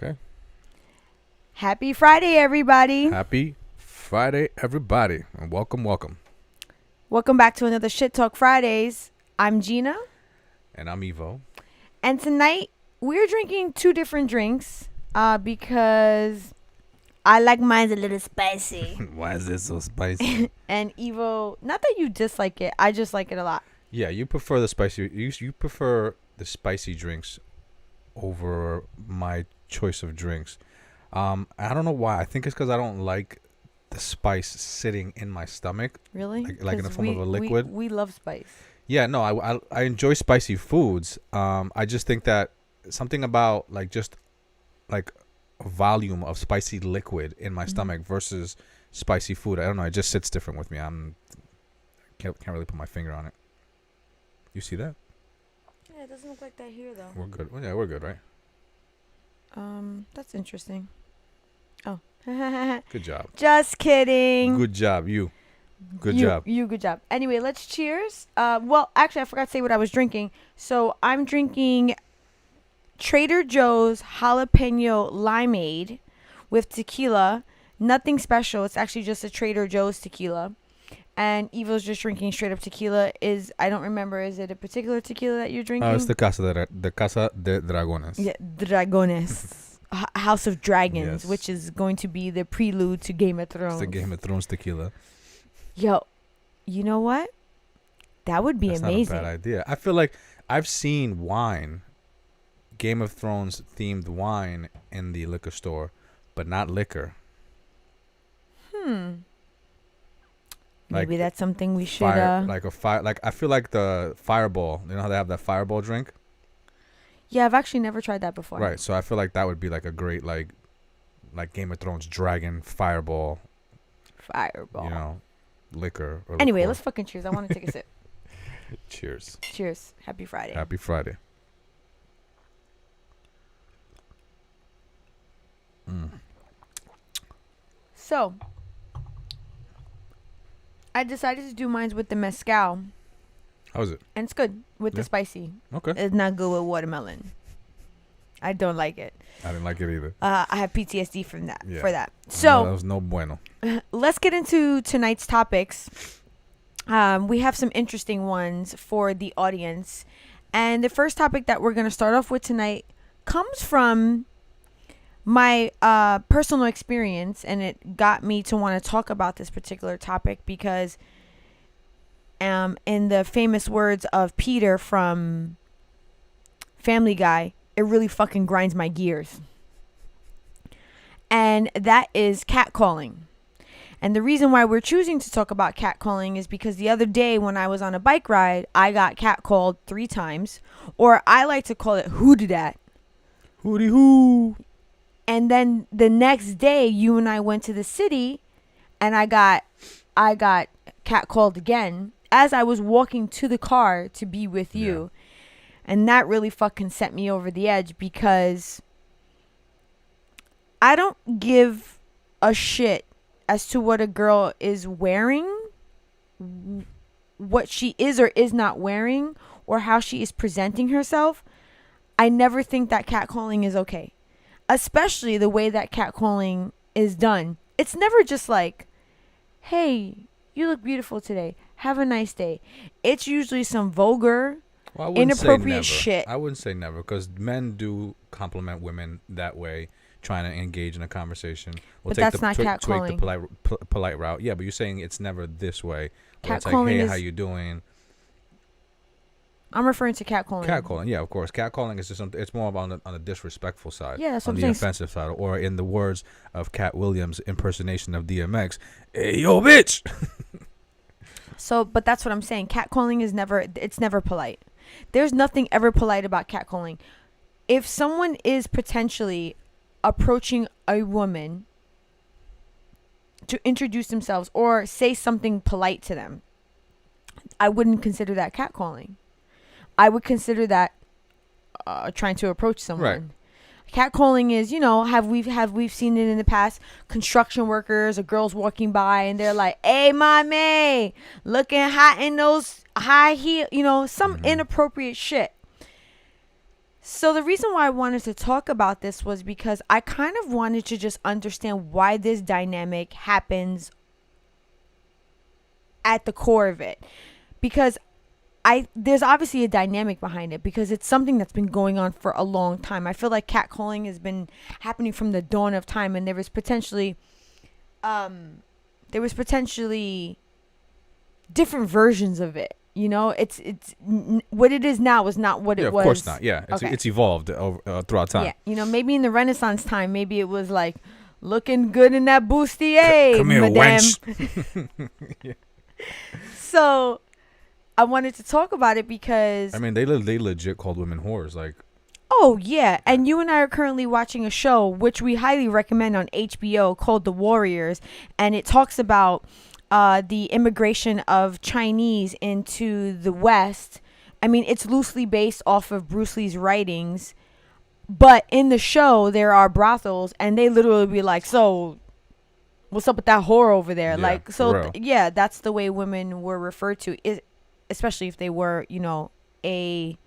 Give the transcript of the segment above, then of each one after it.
Okay. Happy Friday, everybody. Happy Friday, everybody. And welcome. Welcome back to another Shit Talk Fridays. I'm Gina. And I'm Evo. And tonight, we're drinking two different drinks because I like mine a little spicy. Why is this so spicy? And Evo, not that you dislike it, I just like it a lot. Yeah, you prefer the spicy. You prefer the spicy drinks over my choice of drinks. I don't know why. I think it's because I don't like the spice sitting in my stomach. Really? Like in the form of a liquid. We love spice. Yeah, no, I enjoy spicy foods. I just think that something about just a volume of spicy liquid in my stomach versus spicy food. I don't know. It just sits different with me. Can't really put my finger on it. You see that? Yeah, it doesn't look like that here though. We're good. Well, yeah, we're good, right? That's interesting. Oh. Good job. Just kidding. Good job, you. Good job. You good job. Anyway, let's cheers. Well, actually, I forgot to say what I was drinking. So I'm drinking Trader Joe's jalapeno limeade with tequila. Nothing special. It's actually just a Trader Joe's tequila. And Evo's just drinking straight up tequila. I don't remember. Is it a particular tequila that you're drinking? It's the Casa de Dragones. Yeah, Dragones. House of Dragons, Yes. which is going to be the prelude to Game of Thrones. It's the Game of Thrones tequila. Yo, you know what? That would be That's amazing. not a bad idea. I feel like I've seen wine, Game of Thrones themed wine in the liquor store, but not liquor. Maybe that's something we should. I feel like the Fireball. You know how they have that Fireball drink, Yeah, I've actually never tried that before. right? So I feel like that would be like a great like Game of Thrones dragon Fireball. Fireball. You know, liquor. Or Anyway, liqueur. let's fucking cheers. I want to take a sip. Cheers. Cheers. Happy Friday. Happy Friday. So, I decided to do mine with the mezcal, How's it? and it's good with Yeah. the spicy. Okay. It's not good with watermelon. I don't like it. I didn't like it either. I have PTSD from that. Yeah. For that. No, So that was no bueno. let's get into tonight's topics. We have some interesting ones for the audience. And the first topic that we're going to start off with tonight comes from my personal experience. And it got me to want to talk about this particular topic because in the famous words of Peter from Family Guy, it really fucking grinds my gears. And that is catcalling. And the reason why we're choosing to talk about catcalling is because the other day when I was on a bike ride, I got catcalled 3 times. Or I like to call it hooted at. Hooty hoo. And then the next day, you and I went to the city and I got catcalled again as I was walking to the car to be with you. Yeah. And that really fucking set me over the edge because I don't give a shit as to what a girl is wearing, what she is or is not wearing, or how she is presenting herself. I never think that catcalling is okay. Especially the way that catcalling is done. It's never just like, hey, you look beautiful today. Have a nice day. It's usually some vulgar, Well, I wouldn't say inappropriate never. shit. I wouldn't say never because men do compliment women that way, trying to engage in a conversation. But that's not catcalling. The polite route. Yeah, but you're saying it's never this way. Where it's like, Catcalling hey, is- how you doing? I'm referring to catcalling. Catcalling, yeah, of course. Catcalling is just something. It's more on the disrespectful side. Yeah, that's what on I'm the saying. offensive side, or in the words of Cat Williams' impersonation of DMX, "Hey, yo, bitch." So, but that's what I'm saying. Catcalling is never polite. There's nothing ever polite about catcalling. If someone is potentially approaching a woman to introduce themselves or say something polite to them, I wouldn't consider that catcalling. I would consider that trying to approach someone. Right. Catcalling is, we've seen it in the past. Construction workers or girls walking by and they're like, "Hey, mommy, looking hot in those high heel," some inappropriate shit. So the reason why I wanted to talk about this was because I kind of wanted to just understand why this dynamic happens at the core of it. Because there's obviously a dynamic behind it, because it's something that's been going on for a long time. I feel like catcalling has been happening from the dawn of time, and there was potentially different versions of it. You know, it's what it is now is not what it was. Of course not. Yeah, Okay. it's evolved over, throughout time. Yeah, you know, maybe in the Renaissance time, maybe it was like looking good in that bustier, Come here, madame. wench. Yeah. So I wanted to talk about it because I mean, they legit called women whores. Like, oh yeah, and you and I are currently watching a show which we highly recommend on HBO called The Warriors, and it talks about the immigration of Chinese into the West. I mean, it's loosely based off of Bruce Lee's writings, but in the show there are brothels, and they literally be like, so what's up with that whore over there? Yeah, Like, for so real. yeah, that's the way women were referred to, especially if they were, you know, in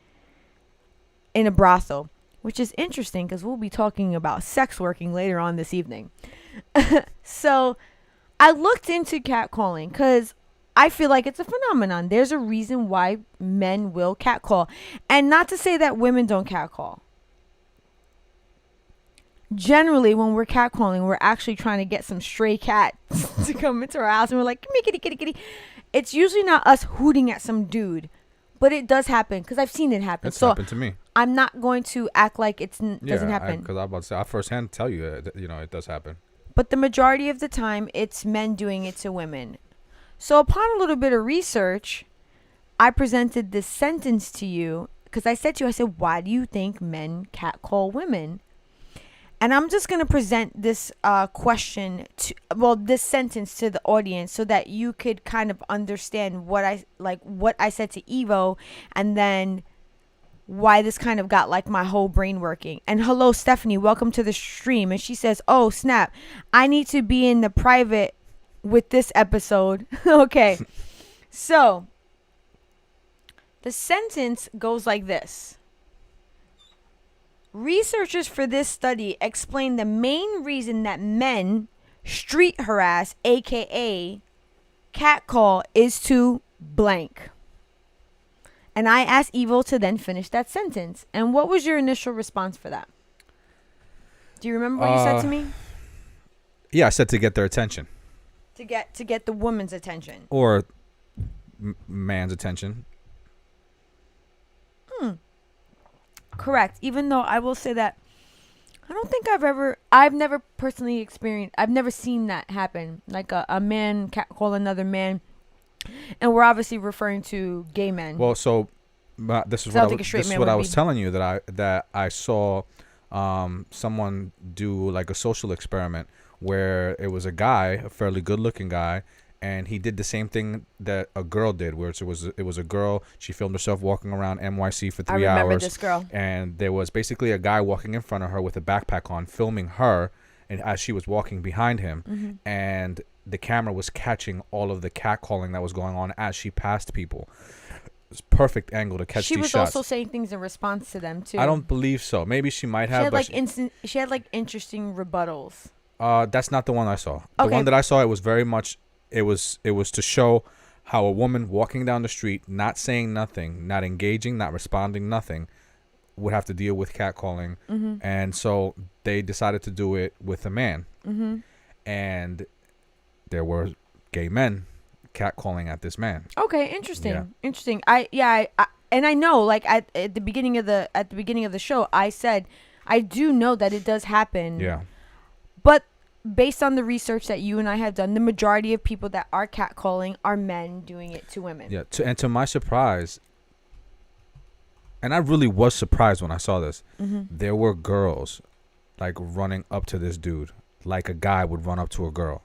a brothel, which is interesting because we'll be talking about sex working later on this evening. So I looked into catcalling because I feel like it's a phenomenon. There's a reason why men will catcall. And not to say that women don't catcall. Generally, when we're catcalling, we're actually trying to get some stray cats to come into our house, and we're like, "Come here, kitty, kitty, kitty." It's usually not us hooting at some dude, but it does happen because I've seen it happen. it's So happened to me. I'm not going to act like it doesn't happen. Because I'm about to say, I firsthand tell you, you know, it does happen. But the majority of the time, it's men doing it to women. So upon a little bit of research, I presented this sentence to you because I said to you, I said, why do you think men catcall women? And I'm just going to present this this sentence to the audience so that you could kind of understand what I said to Evo, and then why this kind of got like my whole brain working. And hello, Stephanie, welcome to the stream. And she says, oh, snap, I need to be in the private with this episode. Okay. So the sentence goes like this. Researchers for this study explain the main reason that men street harass, aka catcall, is to blank. And I asked Evo to then finish that sentence. And what was your initial response for that? Do you remember what you said to me? Yeah, I said to get their attention. To get the woman's attention. Or man's attention. Correct. Even though I will say that I don't think I've never personally experienced, I've never seen that happen. Like a man catcall another man. And we're obviously referring to gay men. Well, so this is what I was telling you, that I saw someone do like a social experiment where it was a guy, a fairly good-looking guy, and he did the same thing that a girl did, where it was a girl. She filmed herself walking around NYC for 3 hours. I remember this girl. And there was basically a guy walking in front of her with a backpack on, filming her, and as she was walking behind him, and the camera was catching all of the catcalling that was going on as she passed people. It was perfect angle to catch these shots. She was also saying things in response to them too. I don't believe so. Maybe she might have. She had like interesting rebuttals. That's not the one I saw. The Okay. one that I saw, it was very much. It was to show how a woman walking down the street, not saying nothing, not engaging, not responding, nothing, would have to deal with catcalling, and so they decided to do it with a man, and there were gay men catcalling at this man. Okay, interesting. Yeah. Interesting. And I know, like at the beginning of the show, I said I do know that it does happen. Yeah. But based on the research that you and I have done, the majority of people that are catcalling are men doing it to women. Yeah. To my surprise, and I really was surprised when I saw this, there were girls like running up to this dude like a guy would run up to a girl,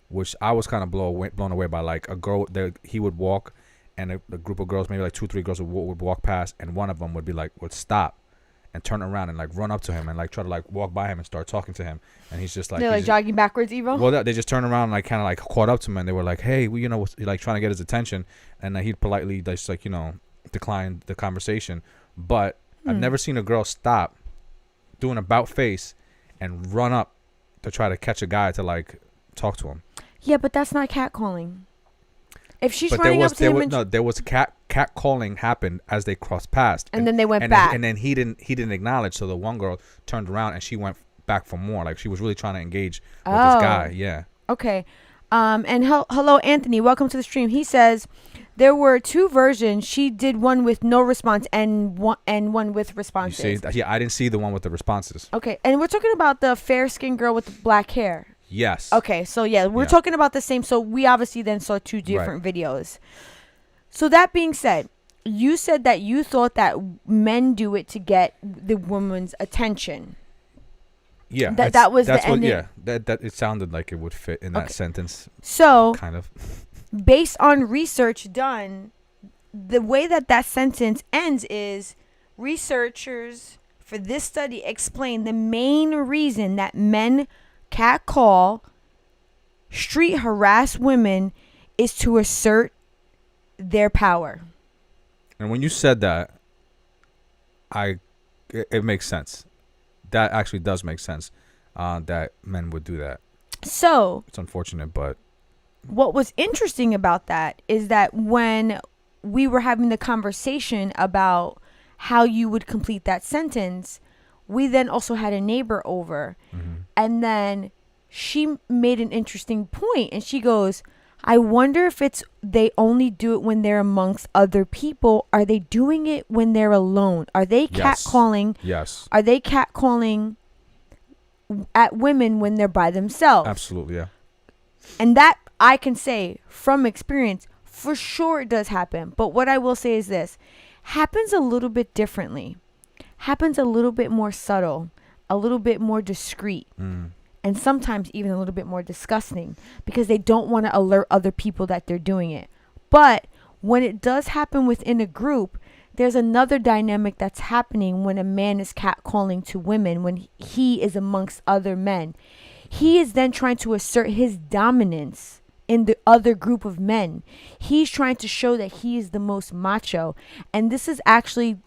which I was kind of blown away by. Like a girl, he would walk, and a group of girls, maybe like 2-3 girls would walk past, and one of them would stop and turn around and like run up to him and like try to like walk by him and start talking to him, and he's just like, they're like jogging backwards, Evo. Well, they just turned around and like kind of like caught up to him, and they were like, hey, you know, like trying to get his attention, and he politely just like, you know, declined the conversation. But I've never seen a girl stop doing about face and run up to try to catch a guy to like talk to him. Yeah, but that's not catcalling. If she's But running up to him, there was cat calling happened as they crossed past, and then they went back, and then he didn't acknowledge. So the one girl turned around and she went back for more. Like she was really trying to engage with this guy. Yeah. Okay. And hello, Anthony. Welcome to the stream. He says there were 2 versions. She did one with no response and one with responses. You see? Yeah, I didn't see the one with the responses. Okay, and we're talking about the fair-skinned girl with the black hair. Yes. Okay, so yeah, we're talking about the same. So we obviously then saw 2 different videos. So that being said, you said that you thought that men do it to get the woman's attention. Yeah, that was that's the what. ending. Yeah, that it sounded like it would fit in that sentence. So kind of. Based on research done, the way that sentence ends is researchers for this study explain the main reason that men catcall, street harass women is to assert their power. And when you said that, it makes sense. That actually does make sense. That men would do that. So it's unfortunate, but what was interesting about that is that when we were having the conversation about how you would complete that sentence, we then also had a neighbor over, and then she made an interesting point, and she goes, I wonder if they only do it when they're amongst other people. Are they doing it when they're alone? Are they catcalling? Yes. Are they catcalling at women when they're by themselves? Absolutely, yeah. And that I can say from experience, for sure it does happen. But what I will say is this, happens a little bit differently, happens a little bit more subtle, a little bit more discreet. And sometimes even a little bit more disgusting because they don't want to alert other people that they're doing it. But when it does happen within a group, there's another dynamic that's happening when a man is catcalling to women, when he is amongst other men. He is then trying to assert his dominance in the other group of men. He's trying to show that he is the most macho. And this is actually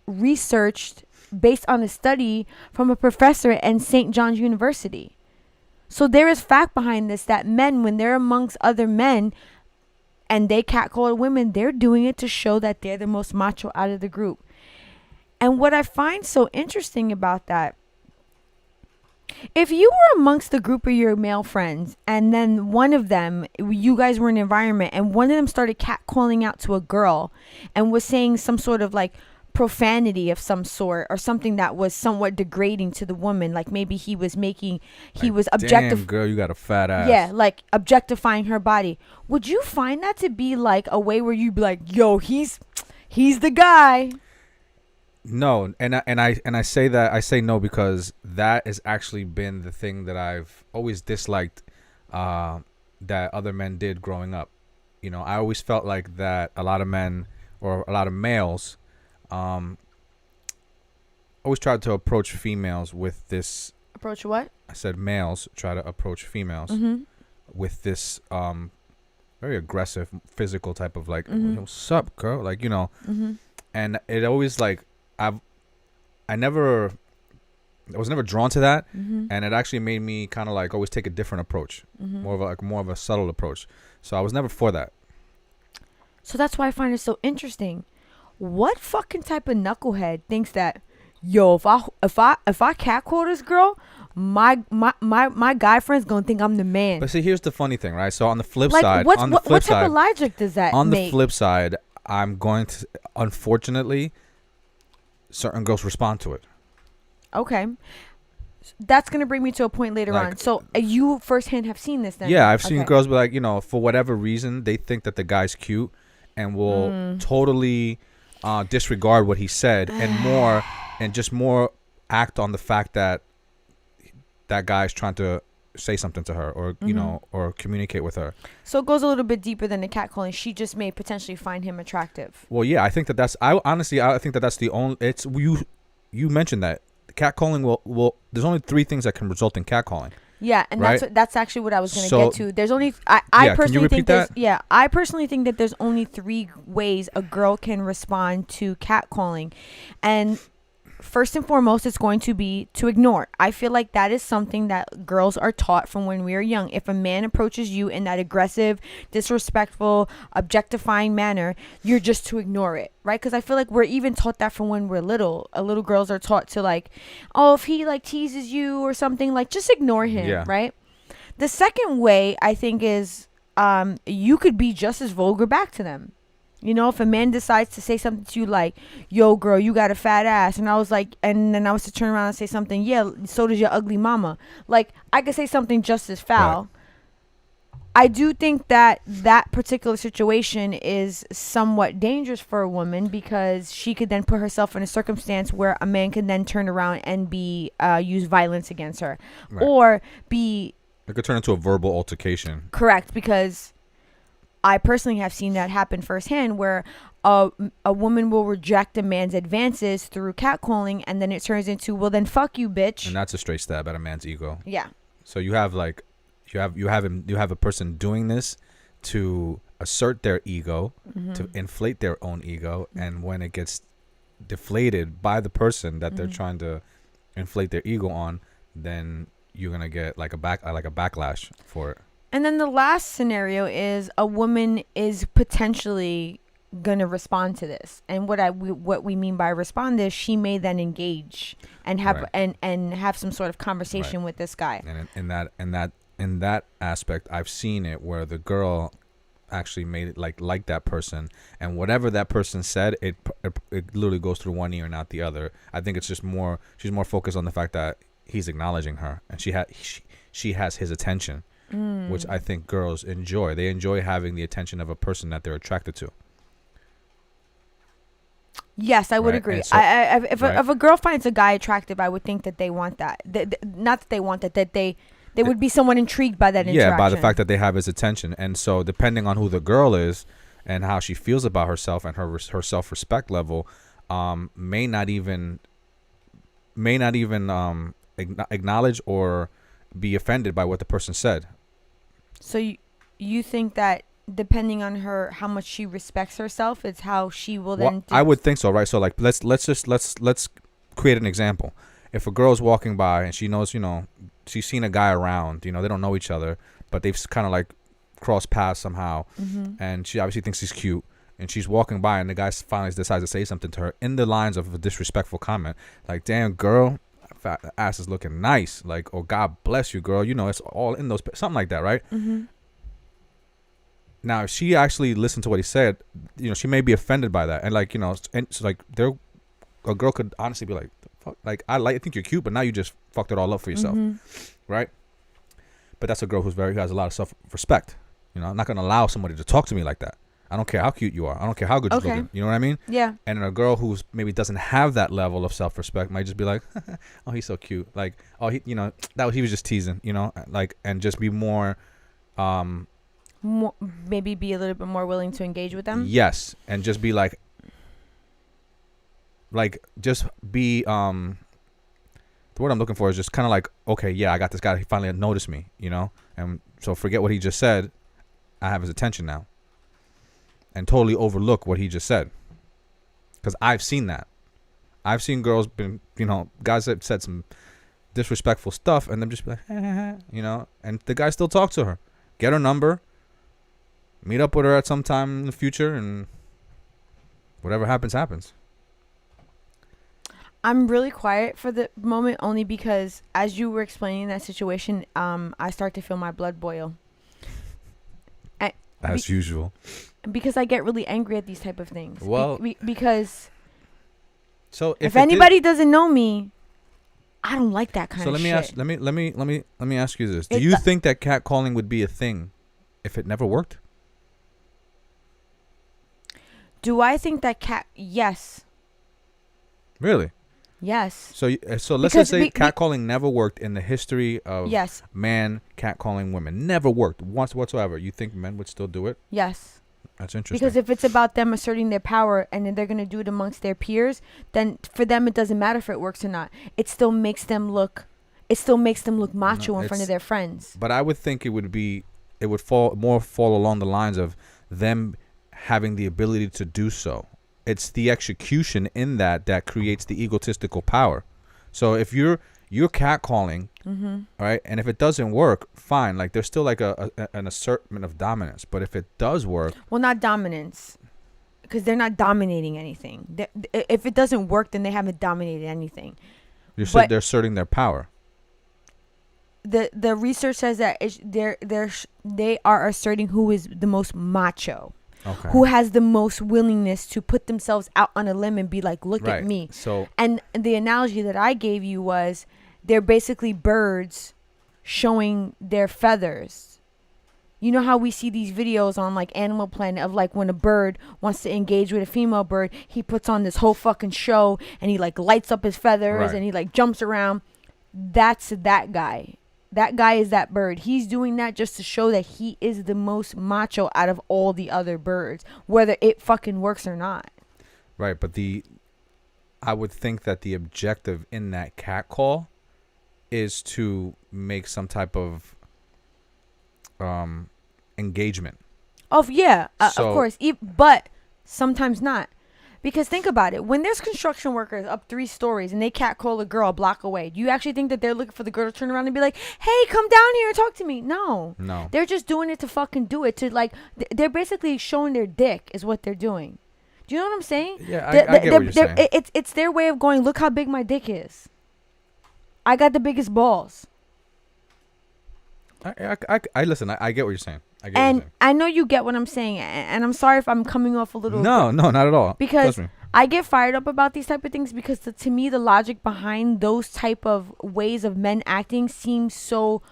researched based on a study from a professor at St. John's University. So there is fact behind this, that men, when they're amongst other men and they catcall women, they're doing it to show that they're the most macho out of the group. And what I find so interesting about that, if you were amongst the group of your male friends and then one of them, you guys were in an environment and one of them started catcalling out to a girl and was saying some sort of like profanity of some sort or something that was somewhat degrading to the woman, like maybe he was damn girl, you got a fat ass. Yeah, like objectifying her body. Would you find that to be like a way where you'd be like, yo, he's the guy? No, and I say that, I say no because that has actually been the thing that I've always disliked that other men did growing up. You know, I always felt like that a lot of men or a lot of males always tried to approach females with this. Approach what? I said males try to approach females with this very aggressive physical type of like, what's up, girl? Like, you know, and it always like I was never drawn to that, and it actually made me kind of like always take a different approach, more of a subtle approach. So I was never for that. So that's why I find it so interesting. What fucking type of knucklehead thinks that, yo, if I catcall this girl, my guy friend's gonna think I'm the man? But see, here's the funny thing, right? So on the flip like, side, what type of logic does that on make? The flip side, I'm going to, unfortunately, certain girls respond to it. Okay. That's going to bring me to a point later on. So you firsthand have seen this then? Yeah, I've seen girls be like, you know, for whatever reason, they think that the guy's cute and will totally disregard what he said and just more act on the fact that that guy's trying to say something to her or, you know, or communicate with her. So it goes a little bit deeper than the catcalling. She just may potentially find him attractive. Well, yeah, I think that that's, I think that that's the only, it's, you mentioned that catcalling will there's only 3 things that can result in catcalling. Yeah, and Right? that's actually what I was going to So get to. There's only yeah, I can you personally repeat think there's that? I personally think that there's only 3 ways a girl can respond to catcalling. And first and foremost, it's going to be to ignore. I feel like that is something that girls are taught from when we are young. If a man approaches you in that aggressive, disrespectful, objectifying manner, you're just to ignore it, right? Because I feel like we're even taught that from when we're little. Little girls are taught to like, oh, if he like teases you or something, like just ignore him, Yeah. right? The second way I think is you could be just as vulgar back to them. You know, if a man decides to say something to you like, yo, girl, you got a fat ass. And I was like, and then I was to turn around and say something, yeah, so does your ugly mama. Like, I could say something just as foul. Right. I do think that that particular situation is somewhat dangerous for a woman because she could then put herself in a circumstance where a man can then turn around and use violence against her. Right. Or be It could turn into a verbal altercation. correct, because I personally have seen that happen firsthand where a woman will reject a man's advances through catcalling and then it turns into, well, then fuck you, bitch. And that's a straight stab at a man's ego. Yeah. So you have like you have a person doing this to assert their ego, to inflate their own ego, and when it gets deflated by the person that they're trying to inflate their ego on, then you're going to get like a backlash for it. And then the last scenario is a woman is potentially gonna respond to this, and what we mean by respond is she may then engage and have Right. and have some sort of conversation with this guy. And in that aspect, I've seen it where the girl actually made it like that person, and whatever that person said, it literally goes through one ear and out the other. I think it's just more, she's more focused on the fact that he's acknowledging her and she has his attention. Which I think girls enjoy. They enjoy having the attention of a person that they're attracted to. Yes, I would Right, agree. and so- If right. a girl finds a guy attractive, I would think that they want that. Not that they want that. That they would be somewhat intrigued by that interaction. Yeah, by the fact that they have his attention. And so depending on who the girl is and how she feels about herself and her self-respect level, may not even acknowledge or be offended by what the person said. So you think that depending on her how much she respects herself, it's how she will then. I would think so, right? So like let's create an example. If a girl's walking by and she knows, she's seen a guy around, they don't know each other, but they've kind of like crossed paths somehow, and she obviously thinks he's cute, and she's walking by and the guy finally decides to say something to her in the lines of a disrespectful comment, like, damn girl, fat ass is looking nice, like, or God bless you, girl, it's all in those, something like that, right? Now, if she actually listened to what he said, she may be offended by that, and like, and so like a girl could honestly be like, fuck, like, I think you're cute, but now you just fucked it all up for yourself, right? But that's a girl who has a lot of self-respect. I'm not gonna allow somebody to talk to me like that. I don't care how cute you are. I don't care how good you're looking. You know what I mean? Yeah. And a girl who's maybe doesn't have that level of self-respect might just be like, oh, he's so cute. Like, oh, he was just teasing. Like, and just be more, maybe be a little bit more willing to engage with them. Yes, and just be like just be the word I'm looking for is just kind of like, okay, yeah, I got this guy. He finally noticed me. And so forget what he just said. I have his attention now. And totally overlook what he just said. Because I've seen that. I've seen girls, guys that said some disrespectful stuff, and them just be like, and the guy still talk to her. Get her number. Meet up with her at some time in the future, and whatever happens, happens. I'm really quiet for the moment only because as you were explaining that situation, I start to feel my blood boil. As usual. Because I get really angry at these type of things. Well, because so if anybody doesn't know me, I don't like that kind of shit. So let me ask you this: do you think that catcalling would be a thing if it never worked? Do I think that yes. Really? Yes. So let's just say catcalling never worked in the history of man catcalling women. Never worked once whatsoever. You think men would still do it? Yes. That's interesting. Because if it's about them asserting their power and then they're going to do it amongst their peers, then for them it doesn't matter if it works or not. It still makes them look, it still makes them look macho No, in front of it's- their friends. But I would think it would fall along the lines of them having the ability to do so. It's the execution in that creates the egotistical power. So if you're catcalling, right, and if it doesn't work, fine. Like there's still like an assertion of dominance. But if it does work, Well, not dominance, because they're not dominating anything. If it doesn't work, then they haven't dominated anything. But- they're asserting their power. The research says that they are asserting who is the most macho, Okay. who has the most willingness to put themselves out on a limb and be like, look Right. at me. So And the analogy that I gave you was they're basically birds showing their feathers. You know how we see these videos on like Animal Planet of like when a bird wants to engage with a female bird, he puts on this whole fucking show and he like lights up his feathers Right. and he like jumps around. That's that guy. That guy is that bird. He's doing that just to show that he is the most macho out of all the other birds, whether it fucking works or not. right, but I would think that the objective in that cat call is to make some type of engagement. Oh yeah, So- of course. But sometimes not, because think about it. When there's construction workers up 3 stories and they catcall a girl a block away, do you actually think that they're looking for the girl to turn around and be like, "Hey, come down here and talk to me"? No, No. they're just doing it to fucking do it. To like, they're basically showing their dick is what they're doing. Do you know what I'm saying? Yeah, I get what you're saying. It's their way of going, look how big my dick is. I got the biggest balls. I listen. I get what you're saying. I get what And you're saying. I know you get what I'm saying. And I'm sorry if I'm coming off a little... No, not at all. Because Trust me. I get fired up about these type of things because to me, the logic behind those type of ways of men acting seems so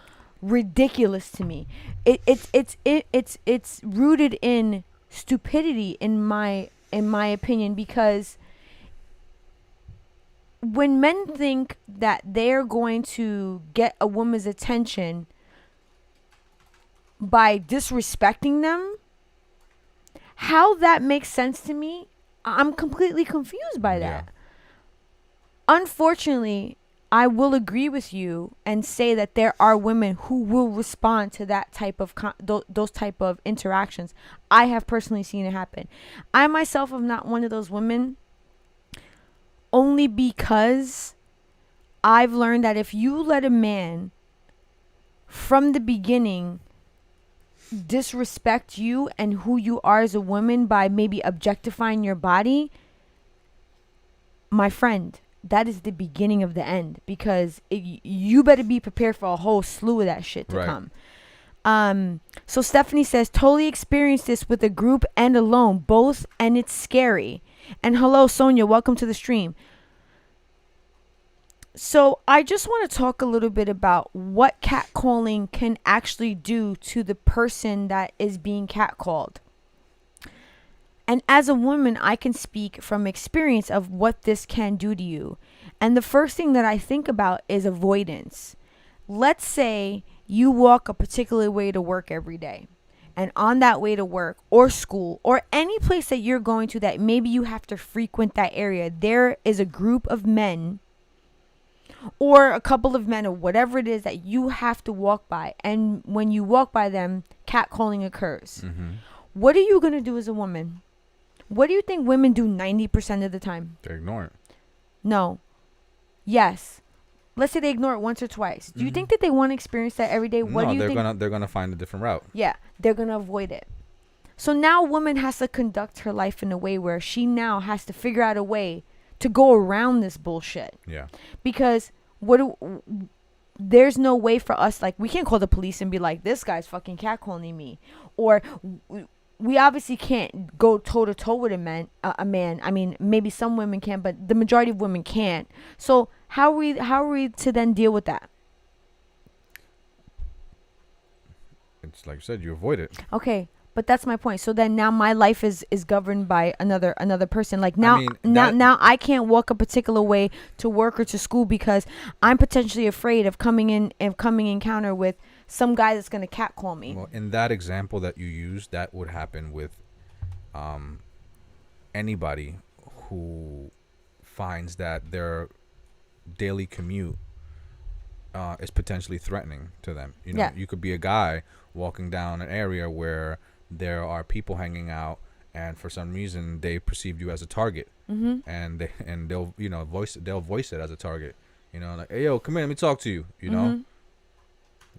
ridiculous to me. It's rooted in stupidity in my opinion, because when men think that they're going to get a woman's attention by disrespecting them, how that makes sense to me, I'm completely confused by that. Unfortunately, I will agree with you and say that there are women who will respond to that type of those type of interactions. I have personally seen it happen. I myself am not one of those women, only because I've learned that if you let a man from the beginning disrespect you and who you are as a woman by maybe objectifying your body, my friend, that is the beginning of the end, because you better be prepared for a whole slew of that shit to Right. come. So Stephanie says, totally experienced this with a group and alone, both, and it's scary. And hello, Sonia, welcome to the stream. So I just want to talk a little bit about what catcalling can actually do to the person that is being catcalled. And as a woman, I can speak from experience of what this can do to you. And the first thing that I think about is avoidance. Let's say you walk a particular way to work every day. And on that way to work or school or any place that you're going to that maybe you have to frequent that area, there is a group of men or a couple of men or whatever it is that you have to walk by. And when you walk by them, catcalling occurs. Mm-hmm. What are you going to do as a woman? What do you think women do 90% of the time? They ignore it. No. Yes. Let's say they ignore it once or twice. Do you think that they want to experience that every day? What No, do you think? they're gonna find a different route. Yeah, they're going to avoid it. So now a woman has to conduct her life in a way where she now has to figure out a way to go around this bullshit. Yeah. Because there's no way for us, like, we can't call the police and be like, this guy's fucking catcalling me. Or we obviously can't go toe to toe with a man. I mean, maybe some women can, but the majority of women can't. So how are we to then deal with that? It's like you said, you avoid it. Okay, but that's my point. So then now my life is governed by another person. Like now, mean, now I can't walk a particular way to work or to school because I'm potentially afraid of coming encounter with some guy that's gonna catcall me. Well, in that example that you used, that would happen with anybody who finds that their daily commute is potentially threatening to them. You know, Yeah. you could be a guy walking down an area where there are people hanging out, and for some reason they perceive you as a target, and they'll voice it as a target. You know, like, hey yo, come here, let me talk to you. You know,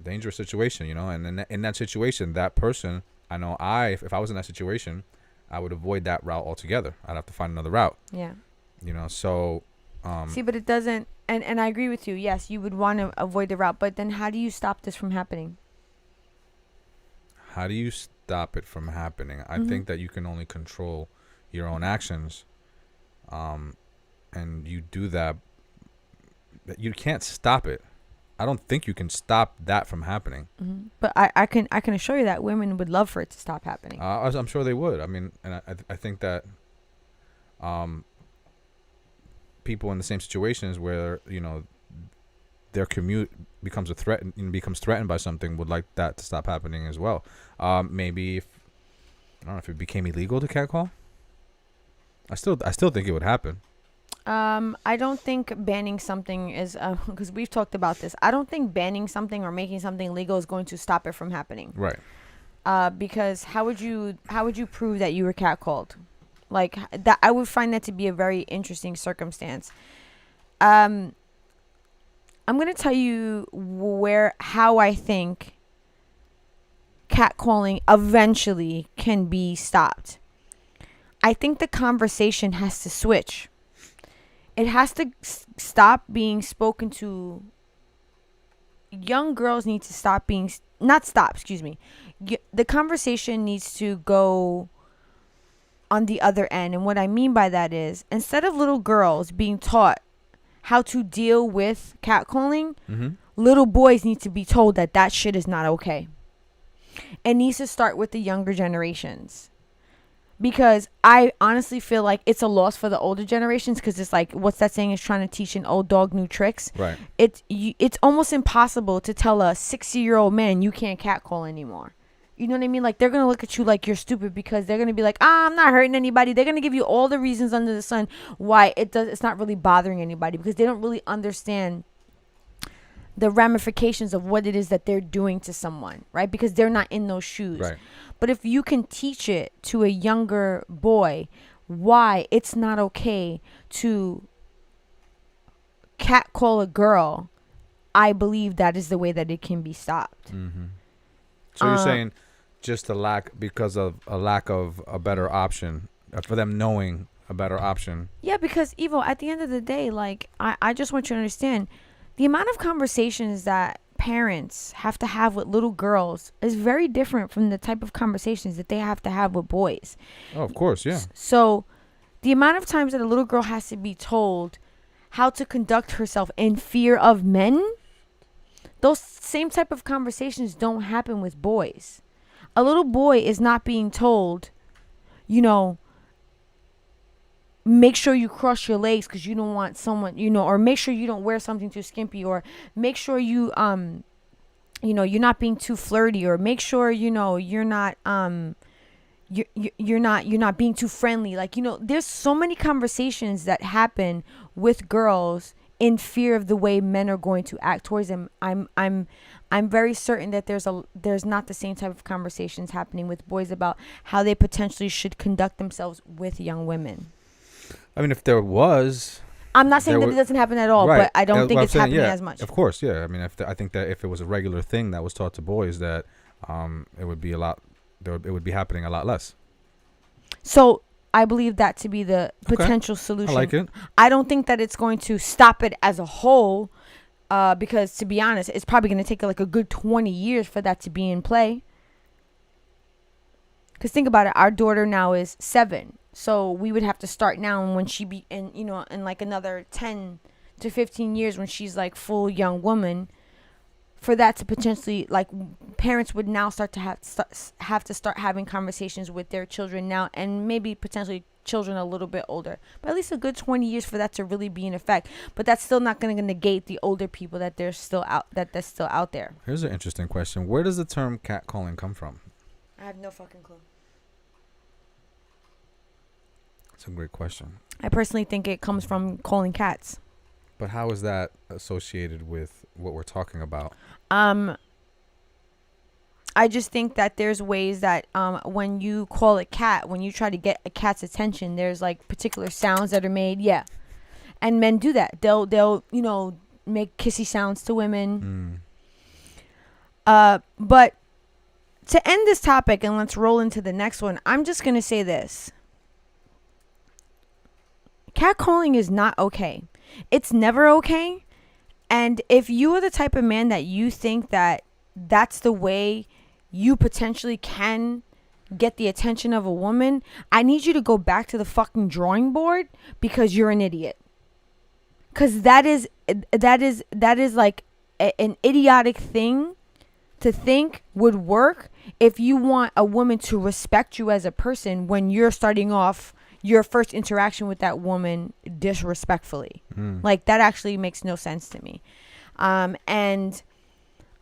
dangerous situation. You know, and in that situation, that person, I know, if I was in that situation, I would avoid that route altogether. I'd have to find another route. Yeah. You know, so. See, but it doesn't, and I agree with you. Yes, you would want to avoid the route, but then how do you stop this from happening? How do you stop it from happening? I think that you can only control your own actions, and you do that. You can't stop it. I don't think you can stop that from happening. But I can assure you that women would love for it to stop happening. I'm sure they would. I mean, and I think that people in the same situations where, you know, their commute becomes a threat and becomes threatened by something would like that to stop happening as well. Maybe if, I don't know, if it became illegal to catcall, I still think it would happen. I don't think banning something is because we've talked about this. I don't think banning something or making something legal is going to stop it from happening. Right. Because how would you prove that you were catcalled? Like that, I would find that to be a very interesting circumstance. I'm going to tell you how I think catcalling eventually can be stopped. I think the conversation has to switch. It has to stop being spoken to. Young girls need to stop being, not stop, excuse me. The conversation needs to go on the other end. And what I mean by that is, instead of little girls being taught how to deal with catcalling, little boys need to be told that shit is not okay. It needs to start with the younger generations. Because I honestly feel like it's a loss for the older generations, because it's like, what's that saying, is trying to teach an old dog new tricks. Right. It's almost impossible to tell a 60-year-old man you can't catcall anymore. You know what I mean? Like, they're going to look at you like you're stupid, because they're going to be like, I'm not hurting anybody. They're going to give you all the reasons under the sun why it's not really bothering anybody, because they don't really understand the ramifications of what it is that they're doing to someone, right? Because they're not in those shoes. Right. But if you can teach it to a younger boy why it's not okay to catcall a girl, I believe that is the way that it can be stopped. So you're saying just because of a lack of a better option, for them knowing a better option. Yeah, because Evo, at the end of the day, like, I just want you to understand, the amount of conversations that parents have to have with little girls is very different from the type of conversations that they have to have with boys. Oh, of course, yeah. So the amount of times that a little girl has to be told how to conduct herself in fear of men, those same type of conversations don't happen with boys. A little boy is not being told, you know, make sure you cross your legs because you don't want someone, you know, or make sure you don't wear something too skimpy, or make sure you you're not being too flirty, or make sure, you know, you're not you're not being too friendly. Like, you know, there's so many conversations that happen with girls in fear of the way men are going to act towards them. I'm very certain that there's not the same type of conversations happening with boys about how they potentially should conduct themselves with young women. I mean, if there was, I'm not saying that it doesn't happen at all, right, but I don't think it's happening yeah, as much. Of course, yeah. I mean, I think that if it was a regular thing that was taught to boys, that it would be it would be happening a lot less. So I believe that to be the potential solution. I like it. I don't think that it's going to stop it as a whole, because, to be honest, it's probably going to take like a good 20 years for that to be in play. Because think about it, our daughter now is 7. So we would have to start now, and when she be in, you know, in like another 10 to 15 years when she's like full young woman, for that to potentially, like, parents would now start to have to start having conversations with their children now, and maybe potentially children a little bit older, but at least a good 20 years for that to really be in effect. But that's still not going to negate the older people that they're still out there. Here's an interesting question: where does the term catcalling come from? I have no fucking clue. That's a great question. I personally think it comes from calling cats. But how is that associated with what we're talking about? I just think that there's ways that when you call a cat, when you try to get a cat's attention, there's like particular sounds that are made. Yeah. And men do that. They'll make kissy sounds to women. But to end this topic and let's roll into the next one, I'm just going to say this. Catcalling is not okay. It's never okay. And if you are the type of man that you think that that's the way you potentially can get the attention of a woman, I need you to go back to the fucking drawing board because you're an idiot. Because that is like an idiotic thing to think would work if you want a woman to respect you as a person when you're starting off your first interaction with that woman disrespectfully. Like, that actually makes no sense to me. And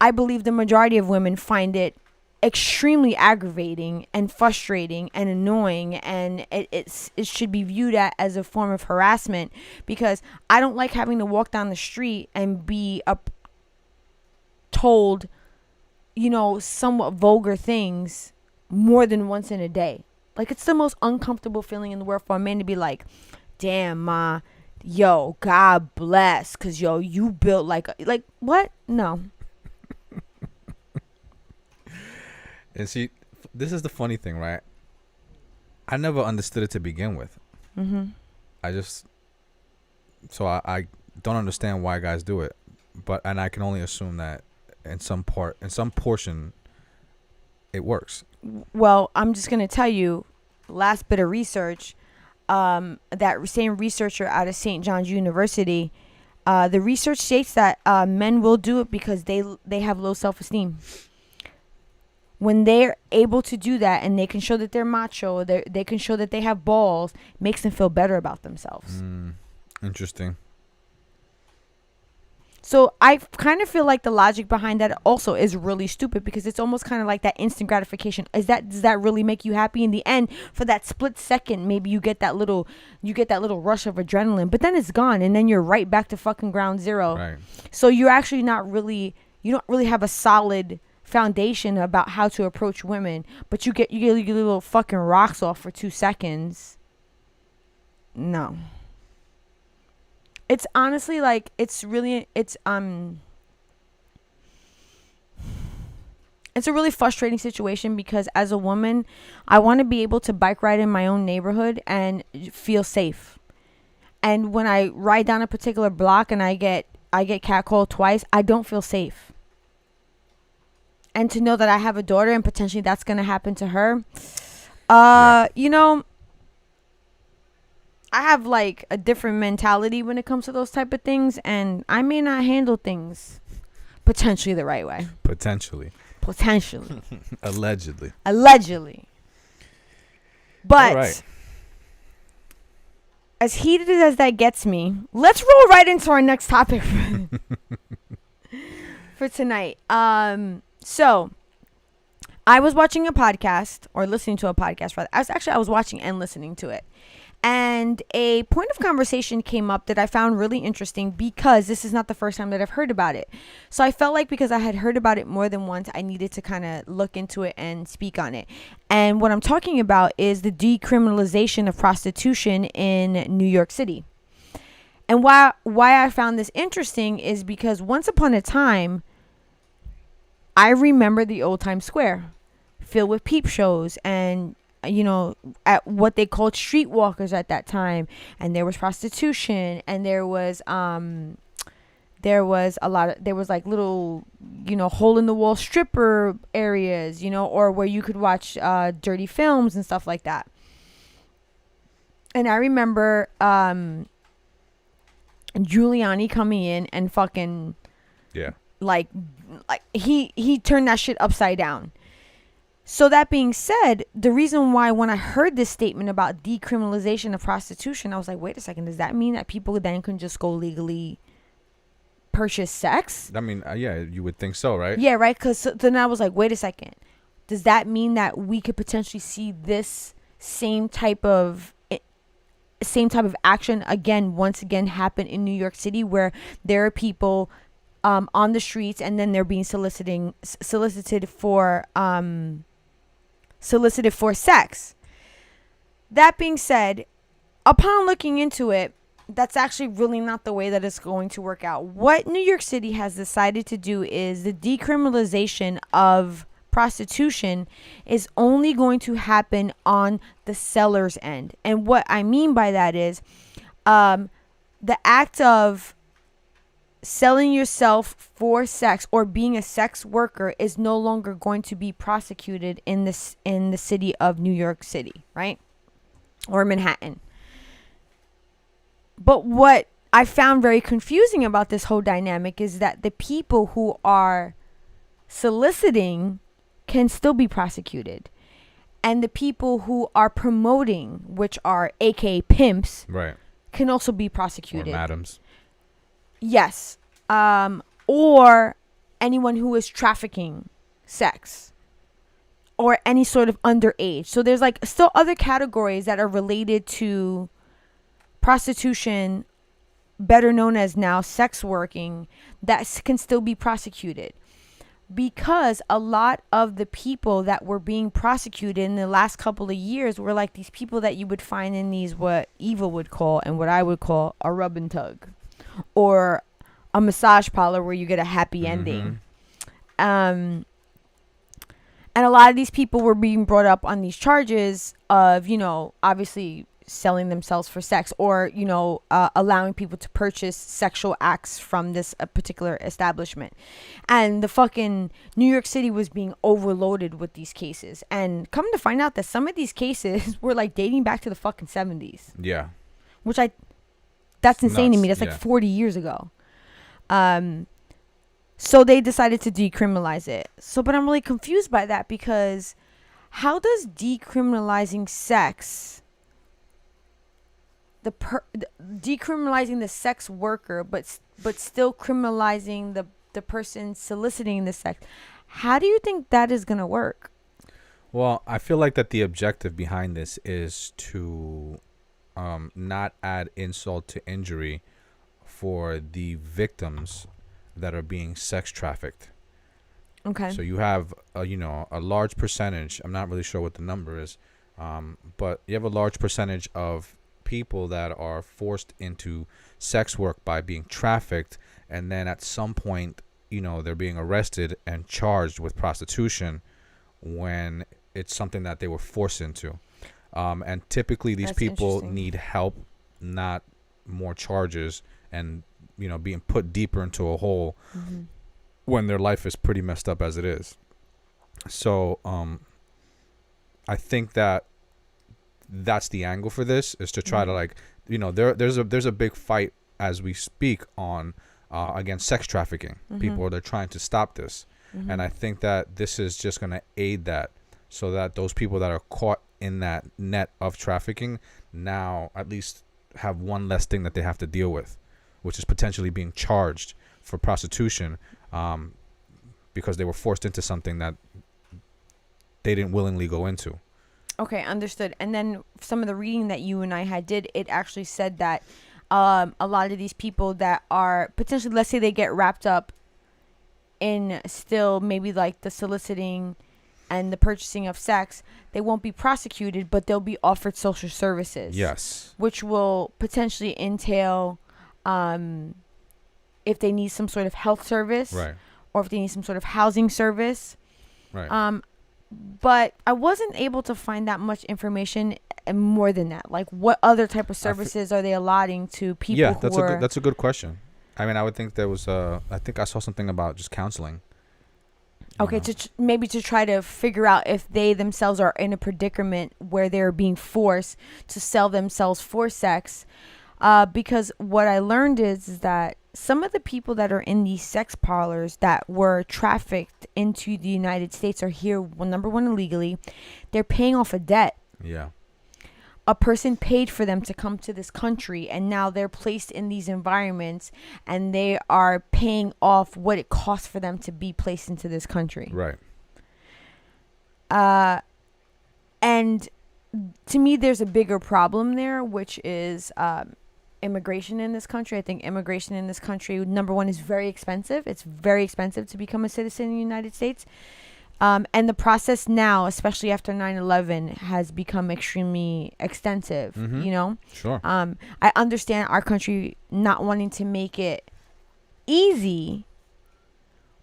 I believe the majority of women find it extremely aggravating and frustrating and annoying, and it should be viewed as a form of harassment, because I don't like having to walk down the street and be told, somewhat vulgar things more than once in a day. Like, it's the most uncomfortable feeling in the world for a man to be like, damn, ma, yo, God bless, because, yo, you built like what? No. And see, this is the funny thing, right? I never understood it to begin with. So I don't understand why guys do it, and I can only assume that in some portion, it works. Well, I'm just gonna tell you, last bit of research, that same researcher out of St. John's University, the research states that men will do it because they have low self-esteem. When they're able to do that and they can show that they're macho, they can show that they have balls, makes them feel better about themselves. Interesting. So I kind of feel like the logic behind that also is really stupid, because it's almost kind of like that instant gratification. Does that really make you happy in the end? For that split second, maybe you get that little rush of adrenaline, but then it's gone, and then you're right back to fucking ground zero. Right. So you're actually you don't really have a solid foundation about how to approach women, but you get your little fucking rocks off for 2 seconds. No. It's honestly like it's a really frustrating situation, because as a woman, I want to be able to bike ride in my own neighborhood and feel safe. And when I ride down a particular block and I get catcalled twice, I don't feel safe. And to know that I have a daughter and potentially that's going to happen to her, I have like a different mentality when it comes to those type of things, and I may not handle things potentially the right way. Potentially. Allegedly. But right. As heated as that gets me, let's roll right into our next topic for tonight. So I was watching a podcast, or listening to a podcast rather. I was watching and listening to it. And a point of conversation came up that I found really interesting, because this is not the first time that I've heard about it. So I felt like, because I had heard about it more than once, I needed to kind of look into it and speak on it. And what I'm talking about is the decriminalization of prostitution in New York City. And why I found this interesting is because once upon a time, I remember the old Times Square filled with peep shows and, at what they called streetwalkers at that time. And there was prostitution, and there was like little, hole in the wall stripper areas, or where you could watch dirty films and stuff like that. And I remember Giuliani coming in and fucking, yeah, like he turned that shit upside down. So that being said, the reason why when I heard this statement about decriminalization of prostitution, I was like, wait a second, does that mean that people then can just go legally purchase sex? I mean, yeah, you would think so, right? Yeah, right. Because then I was like, wait a second, does that mean that we could potentially see this same type of same type of action once again happen in New York City, where there are people on the streets, and then they're being solicited for sex. That being said, upon looking into it, that's actually really not the way that it's going to work out. What New York City has decided to do is the decriminalization of prostitution is only going to happen on the seller's end. And what I mean by that is the act of selling yourself for sex or being a sex worker is no longer going to be prosecuted in the city of New York City, right? Or Manhattan. But what I found very confusing about this whole dynamic is that the people who are soliciting can still be prosecuted. And the people who are promoting, which are aka pimps, Right. can also be prosecuted. Or madams. Yes. Or anyone who is trafficking sex. Or any sort of underage. So there's like still other categories that are related to prostitution, better known as now sex working, that can still be prosecuted. Because a lot of the people that were being prosecuted in the last couple of years were like these people that you would find in these, what Eva would call and what I would call a rub and tug, or a massage parlor where you get a happy ending. And a lot of these people were being brought up on these charges of, obviously selling themselves for sex, or allowing people to purchase sexual acts from this particular establishment. And the fucking New York City was being overloaded with these cases, and come to find out that some of these cases were like dating back to the fucking 70s. Yeah. Which that's insane Nuts. to me. That's like Yeah. 40 years ago. So they decided to decriminalize it. But I'm really confused by that, because how does decriminalizing sex, decriminalizing the sex worker, but still criminalizing the person soliciting the sex, how do you think that is gonna work? Well, I feel like that the objective behind this is to not add insult to injury for the victims that are being sex trafficked. Okay. So you have a large percentage, I'm not really sure what the number is, but you have a large percentage of people that are forced into sex work by being trafficked, and then at some point they're being arrested and charged with prostitution when it's something that they were forced into, and typically these That's people interesting. need help, not more charges, and being put deeper into a hole when their life is pretty messed up as it is. So I think that that's the angle for this, is to try to, like, there's a big fight as we speak on against sex trafficking. People, they're trying to stop this, and I think that this is just going to aid that, so that those people that are caught in that net of trafficking now at least have one less thing that they have to deal with, which is potentially being charged for prostitution, because they were forced into something that they didn't willingly go into. Okay, understood. And then some of the reading that you and I did, it actually said that a lot of these people that are potentially, let's say they get wrapped up in still maybe like the soliciting and the purchasing of sex, they won't be prosecuted, but they'll be offered social services. Yes. Which will potentially entail if they need some sort of health service, Right. or if they need some sort of housing service. Right. But I wasn't able to find that much information more than that. Like, what other type of services are they allotting to people Yeah, who are... that's a good question. I mean, I would think there was I think I saw something about just counseling. Okay, maybe to try to figure out if they themselves are in a predicament where they're being forced to sell themselves for sex. Because what I learned is that some of the people that are in these sex parlors that were trafficked into the United States are here, well, number one, illegally. They're paying off a debt. Yeah. A person paid for them to come to this country, and now they're placed in these environments, and they are paying off what it costs for them to be placed into this country. Right. And to me, there's a bigger problem there, which is immigration in this country. I think immigration in this country, number one, is very expensive. It's very expensive to become a citizen in the United States. And the process now, especially after 9/11, has become extremely extensive, Mhm. you know? Sure. I understand our country not wanting to make it easy,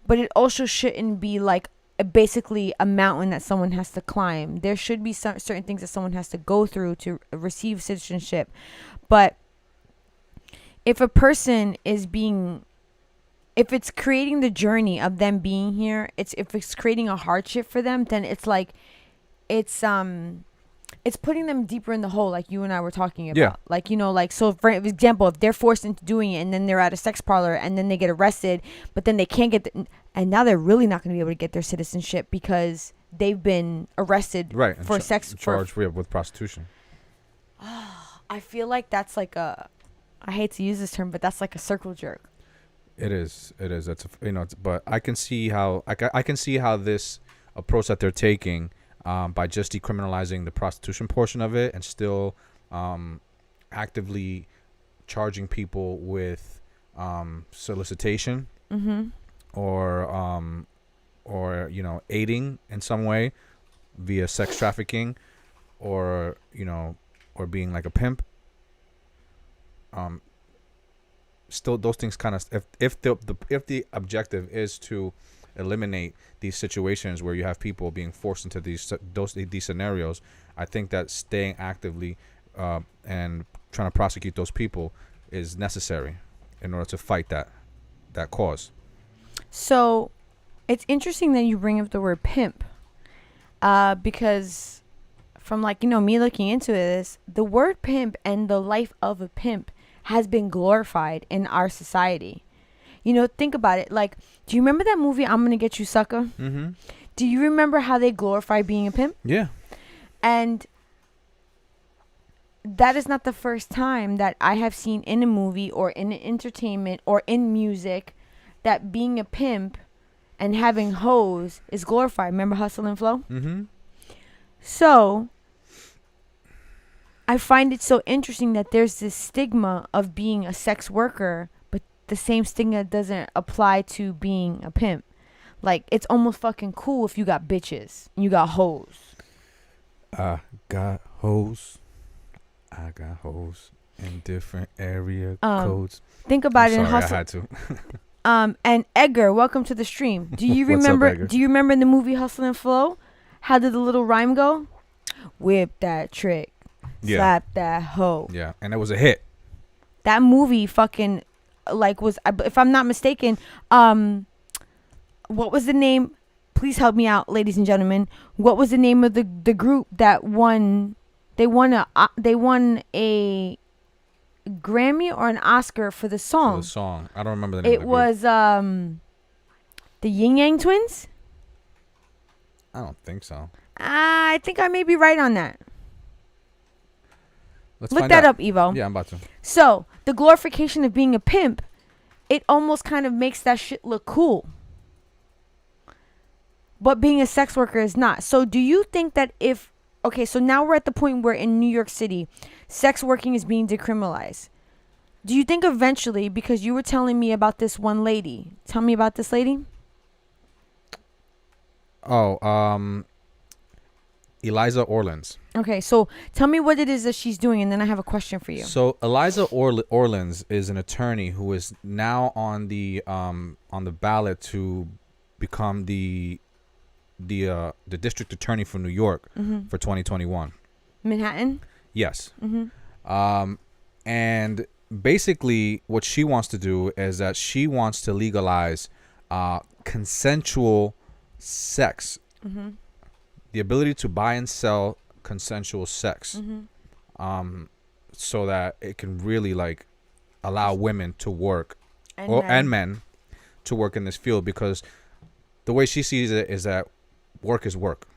but it also shouldn't be like basically a mountain that someone has to climb. There should be certain things that someone has to go through to receive citizenship. But if a person is being, if it's creating the journey of them being here, if it's creating a hardship for them, then it's like it's putting them deeper in the hole, like you and I were talking about. Yeah. Like, you know, like, so for example, if they're forced into doing it and then they're at a sex parlor and then they get arrested, but then they can't get and now they're really not going to be able to get their citizenship because they've been arrested Right. for sex charged with prostitution. I feel like that's like I hate to use this term, but that's like a circle jerk. It is. That's but I can see how I can see how this approach that they're taking, by just decriminalizing the prostitution portion of it and still actively charging people with solicitation, or aiding in some way via sex trafficking, or or being like a pimp. Still, those things kind of, if the objective is to eliminate these situations where you have people being forced into these scenarios, I think that staying actively and trying to prosecute those people is necessary in order to fight that cause. So it's interesting that you bring up the word pimp, because from me looking into this, the word pimp and the life of a pimp has been glorified in our society. Think about it. Like, do you remember that movie, I'm Gonna Get You, Sucker? Mm-hmm. Do you remember how they glorify being a pimp? Yeah. And that is not the first time that I have seen in a movie or in entertainment or in music that being a pimp and having hoes is glorified. Remember Hustle and Flow? Mm-hmm. So I find it so interesting that there's this stigma of being a sex worker, but the same stigma doesn't apply to being a pimp. Like, it's almost fucking cool if you got bitches and you got hoes. I got hoes in different area codes. Think about it. Sorry, In Hustle. I had to. And Edgar, welcome to the stream. Do you What's up, remember? Edgar? Do you remember in the movie Hustle and Flow? How did the little rhyme go? Whip that trick. Yeah. Slap that hoe. Yeah, and it was a hit. That movie fucking was, if I'm not mistaken, what was the name? Please help me out, ladies and gentlemen. What was the name of the group that won? They won a Grammy or an Oscar for the song. I don't remember the name. It was the Yin Yang Twins. I don't think so. I think I may be right on that. Let's Look find that out. up, Evo. Yeah, I'm about to. So, the glorification of being a pimp, it almost kind of makes that shit look cool. But being a sex worker is not. So, do you think that okay, so now we're at the point where in New York City, sex working is being decriminalized. Do you think eventually, because you were telling me about this one lady, tell me about this lady? Oh, Eliza Orleans. Okay, so tell me what it is that she's doing, and then I have a question for you. So Eliza Orleans is an attorney who is now on the ballot to become the district attorney for New York for 2021. Manhattan? Yes. And basically what she wants to do is that she wants to legalize consensual sex. The ability to buy and sell consensual sex, so that it can really like allow women to work and men to work in this field, because the way she sees it is that work is work.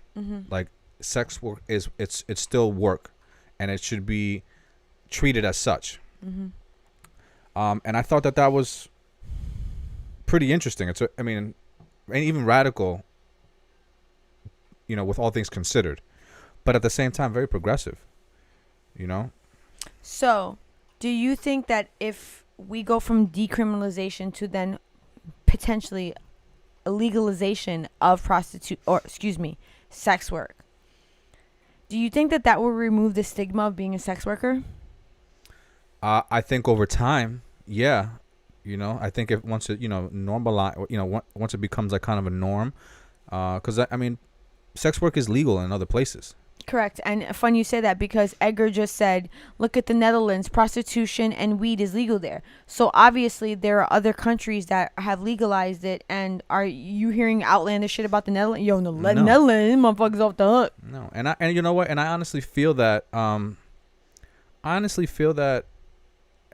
Like, sex work it's still work, and it should be treated as such. And I thought that was pretty interesting. And even radical, with all things considered. but at the same time, very progressive. You know? So, do you think that if we go from decriminalization to then potentially a legalization of sex work, do you think that that will remove the stigma of being a sex worker? I think over time, yeah. I think if once it, normalize, once it becomes like kind of a norm, because I mean, sex work is legal in other places. Correct. And fun you say that because Edgar just said, look at the Netherlands, prostitution and weed is legal there. So obviously there are other countries that have legalized it. And are you hearing outlandish shit about the Netherlands? Yo, no. Netherlands, motherfuckers off the hook. No. And you know what? And I honestly feel that,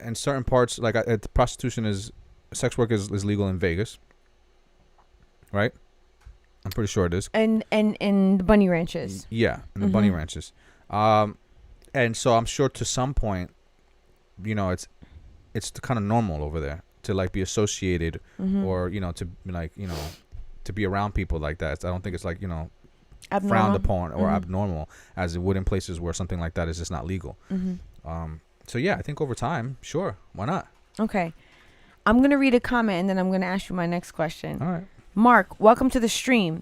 in certain parts, like sex work is legal in Vegas. Right? I'm pretty sure it is. And the bunny ranches. Yeah, in the bunny ranches. And so I'm sure to some point, it's kind of normal over there to like be associated or to be around people like that. I don't think it's like abnormal. Frowned upon or abnormal as it would in places where something like that is just not legal. So yeah, I think over time, sure, why not? Okay, I'm gonna read a comment and then I'm gonna ask you my next question. All right. Mark, welcome to the stream.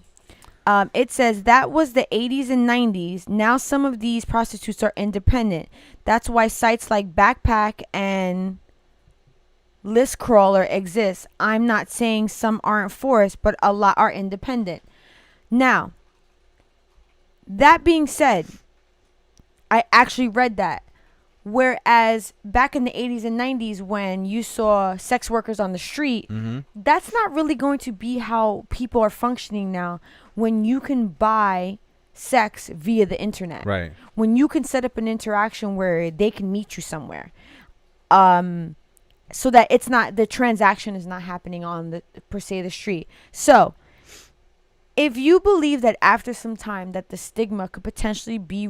It says that was the 80s and 90s. Now some of these prostitutes are independent. That's why sites like Backpack and List Crawler exist. I'm not saying some aren't forced, but a lot are independent. Now, that being said, I actually read that. Whereas back in the 80s and 90s when you saw sex workers on the street, that's not really going to be how people are functioning now when you can buy sex via the internet. Right. When you can set up an interaction where they can meet you somewhere. So that it's not, the transaction is not happening on the per se the street. So if you believe that after some time that the stigma could potentially be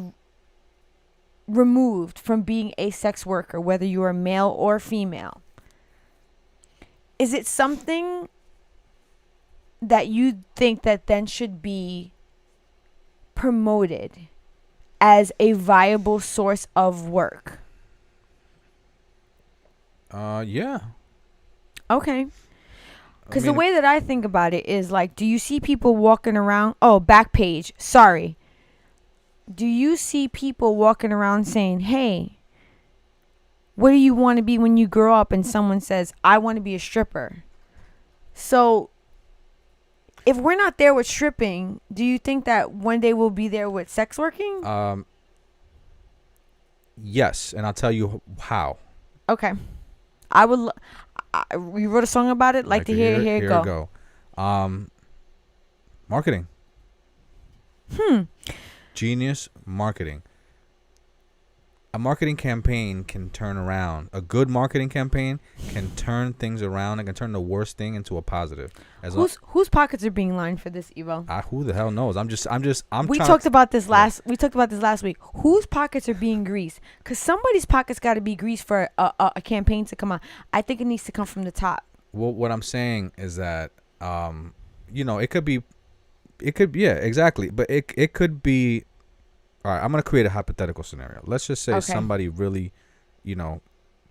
removed from being a sex worker, whether you are male or female, is it something that you think that then should be promoted as a viable source of work? Yeah. Okay. Because the way that I think about it is like, do you see people walking around? Oh, back page. Sorry. Do you see people walking around saying, hey, what do you want to be when you grow up? And someone says, I want to be a stripper. So if we're not there with stripping, do you think that one day we'll be there with sex working? Yes. And I'll tell you how. Okay. We wrote a song about it. Like to hear it go. Marketing. Genius marketing. A marketing campaign can turn around. A good marketing campaign can turn things around and can turn the worst thing into a positive. Whose pockets are being lined for this, Evo? Who the hell knows? We talked about this last week. Whose pockets are being greased? Because somebody's pockets got to be greased for a campaign to come out. I think it needs to come from the top. Well, what I'm saying is that it could be. It could, yeah, exactly. But it could be, all right, I'm going to create a hypothetical scenario. Let's just say somebody really,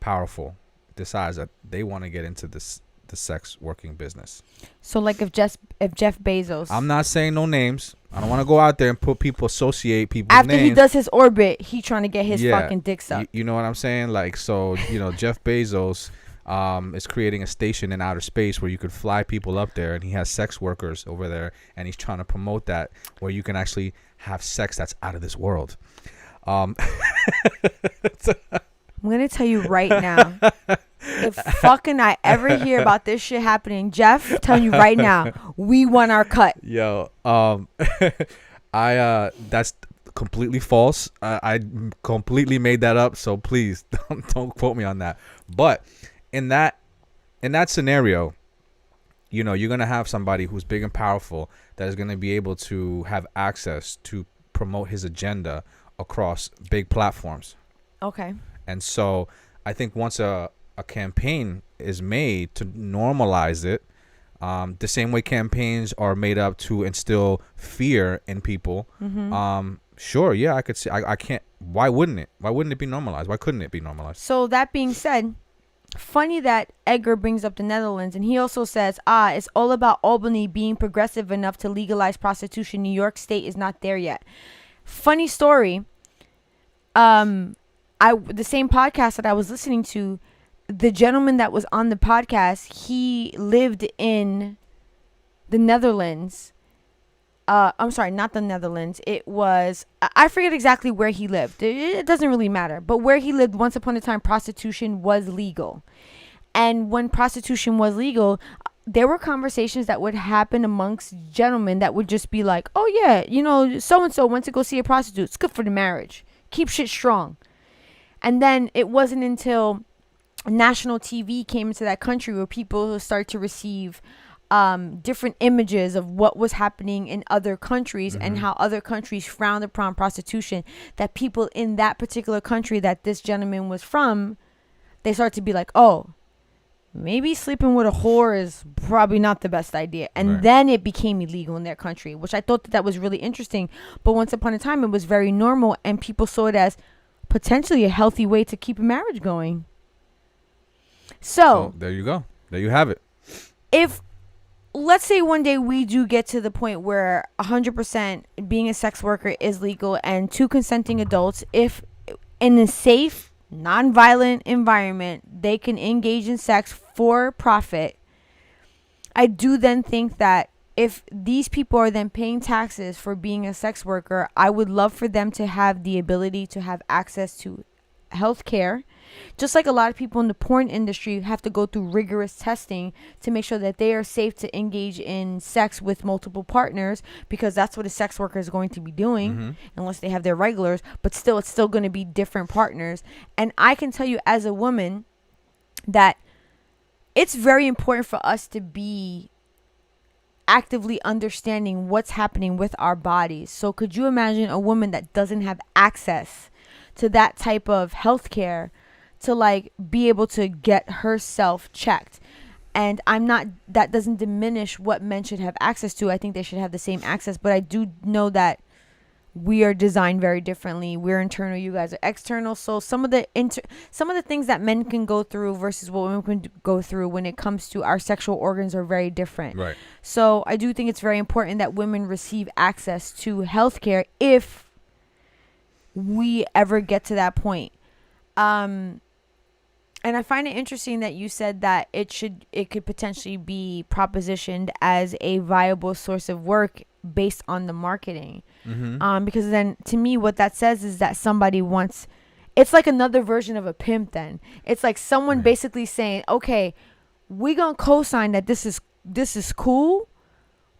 powerful decides that they want to get into the sex working business. So like if Jeff Bezos. I'm not saying no names. I don't want to go out there and associate people's after names. He does his orbit, he trying to get his fucking dick sucked. You know what I'm saying? Like, so, Jeff Bezos is creating a station in outer space where you could fly people up there, and he has sex workers over there, and he's trying to promote that where you can actually have sex that's out of this world. I'm gonna tell you right now, if fucking I ever hear about this shit happening, Jeff, I'm telling you right now, we won our cut. Yo, that's completely false. I completely made that up, so please don't quote me on that. But in that scenario, you're going to have somebody who's big and powerful that is going to be able to have access to promote his agenda across big platforms. Okay. And so I think once a campaign is made to normalize it, the same way campaigns are made up to instill fear in people, Sure, yeah, I could see. I can't. Why wouldn't it? Why wouldn't it be normalized? Why couldn't it be normalized? So that being said, funny that Edgar brings up the Netherlands, and he also says, it's all about Albany being progressive enough to legalize prostitution. New York State is not there yet. Funny story. The same podcast that I was listening to, the gentleman that was on the podcast, he lived in the Netherlands. I'm sorry, not the Netherlands. It was, I forget exactly where he lived. It doesn't really matter. But where he lived, once upon a time, prostitution was legal. And when prostitution was legal, there were conversations that would happen amongst gentlemen that would just be like, oh yeah, so-and-so went to go see a prostitute. It's good for the marriage. Keep shit strong. And then it wasn't until national TV came into that country where people started to receive different images of what was happening in other countries and how other countries frowned upon prostitution, that people in that particular country that this gentleman was from, they started to be like, oh, maybe sleeping with a whore is probably not the best idea. And then it became illegal in their country, which I thought that was really interesting. But once upon a time, it was very normal, and people saw it as potentially a healthy way to keep a marriage going. So there you go. There you have it. If, let's say one day we do get to the point where 100% being a sex worker is legal and two consenting adults, if in a safe, non-violent environment, they can engage in sex for profit, I do then think that if these people are then paying taxes for being a sex worker, I would love for them to have the ability to have access to health care. Just like a lot of people in the porn industry have to go through rigorous testing to make sure that they are safe to engage in sex with multiple partners, because that's what a sex worker is going to be doing, unless they have their regulars. But still, it's still going to be different partners. And I can tell you as a woman that it's very important for us to be actively understanding what's happening with our bodies. So could you imagine a woman that doesn't have access to that type of health care to like be able to get herself checked? And that doesn't diminish what men should have access to. I think they should have the same access, but I do know that we are designed very differently. We're internal, you guys are external. So some of the things that men can go through versus what women can go through when it comes to our sexual organs are very different. Right. So I do think it's very important that women receive access to healthcare if we ever get to that point. And I find it interesting that you said that it could potentially be propositioned as a viable source of work based on the marketing. Because then to me what that says is that somebody wants, it's like another version of a pimp. Then it's like someone basically saying, okay, we gonna co-sign that this is cool,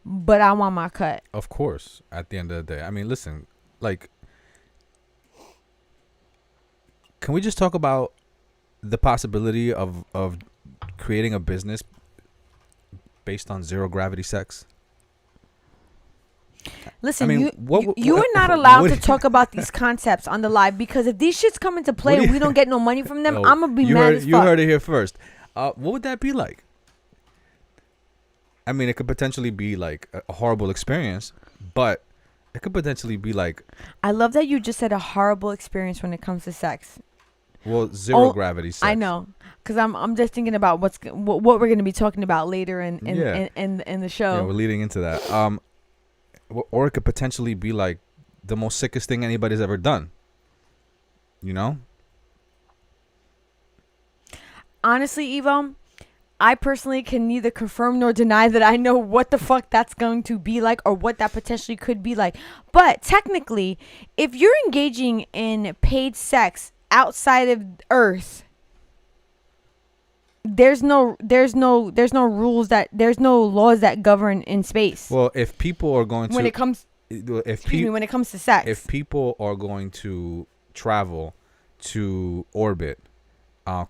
but I want my cut. Of course, at the end of the day, I mean, listen, like, can we just talk about the possibility of creating a business based on zero gravity sex? Listen, I mean, you are not allowed to talk about these concepts on the live, because if these shits come into play and we don't get no money from them, I'm gonna be mad as fuck. You heard it here first. What would that be like? I mean, it could potentially be like a horrible experience, but it could potentially be like. I love that you just said a horrible experience when it comes to sex. Well, zero gravity sex. I know, because I'm just thinking about what we're going to be talking about later in the show. Yeah, we're leading into that. Or it could potentially be like the most sickest thing anybody's ever done. You know? Honestly, Evo, I personally can neither confirm nor deny that I know what the fuck that's going to be like or what that potentially could be like. But technically, if you're engaging in paid sex outside of Earth, there's no rules that there's no laws that govern in space. Well, if people are going to when it comes to sex, if people are going to travel to orbit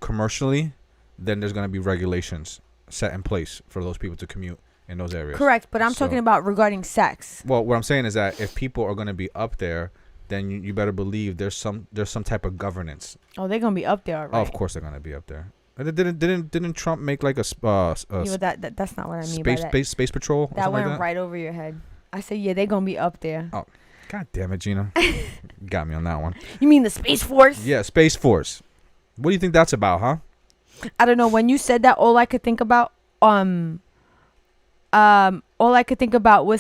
commercially, then there's going to be regulations set in place for those people to commute in those areas. Correct, but I'm talking about regarding sex. Well, what I'm saying is that if people are going to be up there, then you better believe there's some type of governance. Oh, they're gonna be up there, right? Oh, of course they're gonna be up there. Didn't Trump make like that's not what I mean by that. Space patrol. That went like that? right over your head. I said, yeah, they're gonna be up there. Oh, God damn it, Gina. Got me on that one. You mean the Space Force? Yeah, Space Force. What do you think that's about, huh? I don't know. When you said that, all I could think about was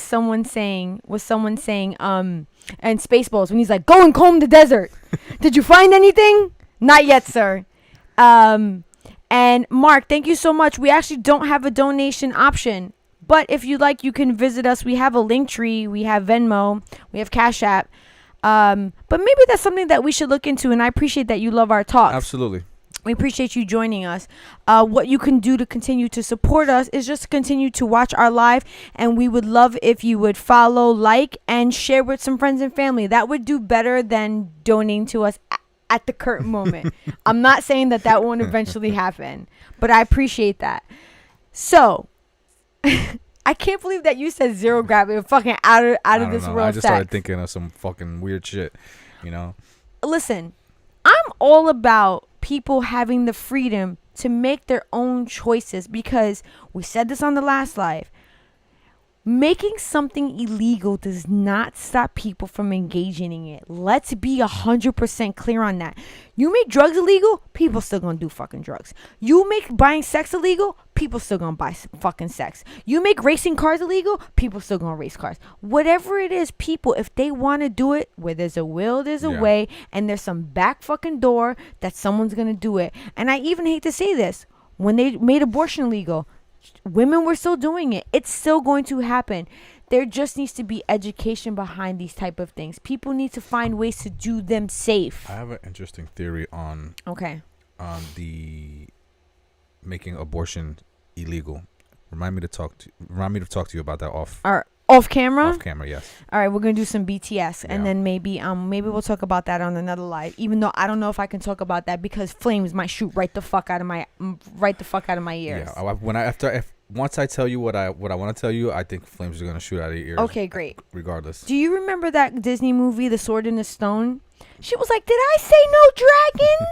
someone saying and Spaceballs when he's like, go and comb the desert. Did you find anything? Not yet, sir. And Mark, thank you so much. We actually don't have a donation option, but if you'd like, you can visit us. We have a Linktree, we have Venmo, we have Cash App. But maybe that's something that we should look into, and I appreciate that you love our talks. Absolutely. We appreciate you joining us. What you can do to continue to support us is just continue to watch our live, and we would love if you would follow, like, and share with some friends and family. That would do better than donating to us at the current moment. I'm not saying that won't eventually happen, but I appreciate that. So, I can't believe that you said zero gravity. Fucking out of this world. I just started thinking of some fucking weird shit, you know? Listen, I'm all about people having the freedom to make their own choices, because we said this on the last live. Making something illegal does not stop people from engaging in it. Let's be 100% clear on that. You make drugs illegal, people still gonna do fucking drugs. You make buying sex illegal, people still gonna buy fucking sex. You make racing cars illegal, people still gonna race cars. Whatever it is, people, if they want to do it, where there's a will, there's a way, and there's some back fucking door that someone's gonna do it. And I even hate to say this, when they made abortion illegal, women were still doing it. It's still going to happen. There just needs to be education behind these type of things. People need to find ways to do them safe. I have an interesting theory on the making abortion illegal. Remind me to talk to you about that off camera. Off camera, yes. All right, we're gonna do some BTS, and then maybe we'll talk about that on another live. Even though I don't know if I can talk about that because flames might shoot right the fuck out of my ears. Yeah, once I tell you what I want to tell you, I think flames are gonna shoot out of your ears. Okay, great. Regardless. Do you remember that Disney movie, The Sword and the Stone? She was like, "Did I say no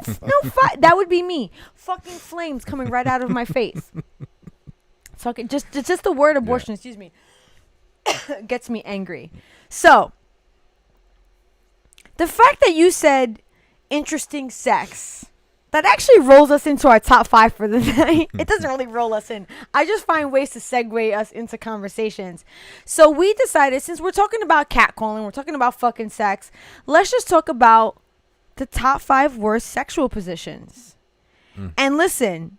dragons? No fire?" That would be me. Fucking flames coming right out of my face. Talking just the word abortion. Excuse me. Gets me angry. So, the fact that you said interesting sex, that actually rolls us into our top 5 for the night. It doesn't really roll us in. I just find ways to segue us into conversations. So we decided, since we're talking about catcalling, we're talking about fucking sex, let's just talk about the top 5 worst sexual positions. And listen,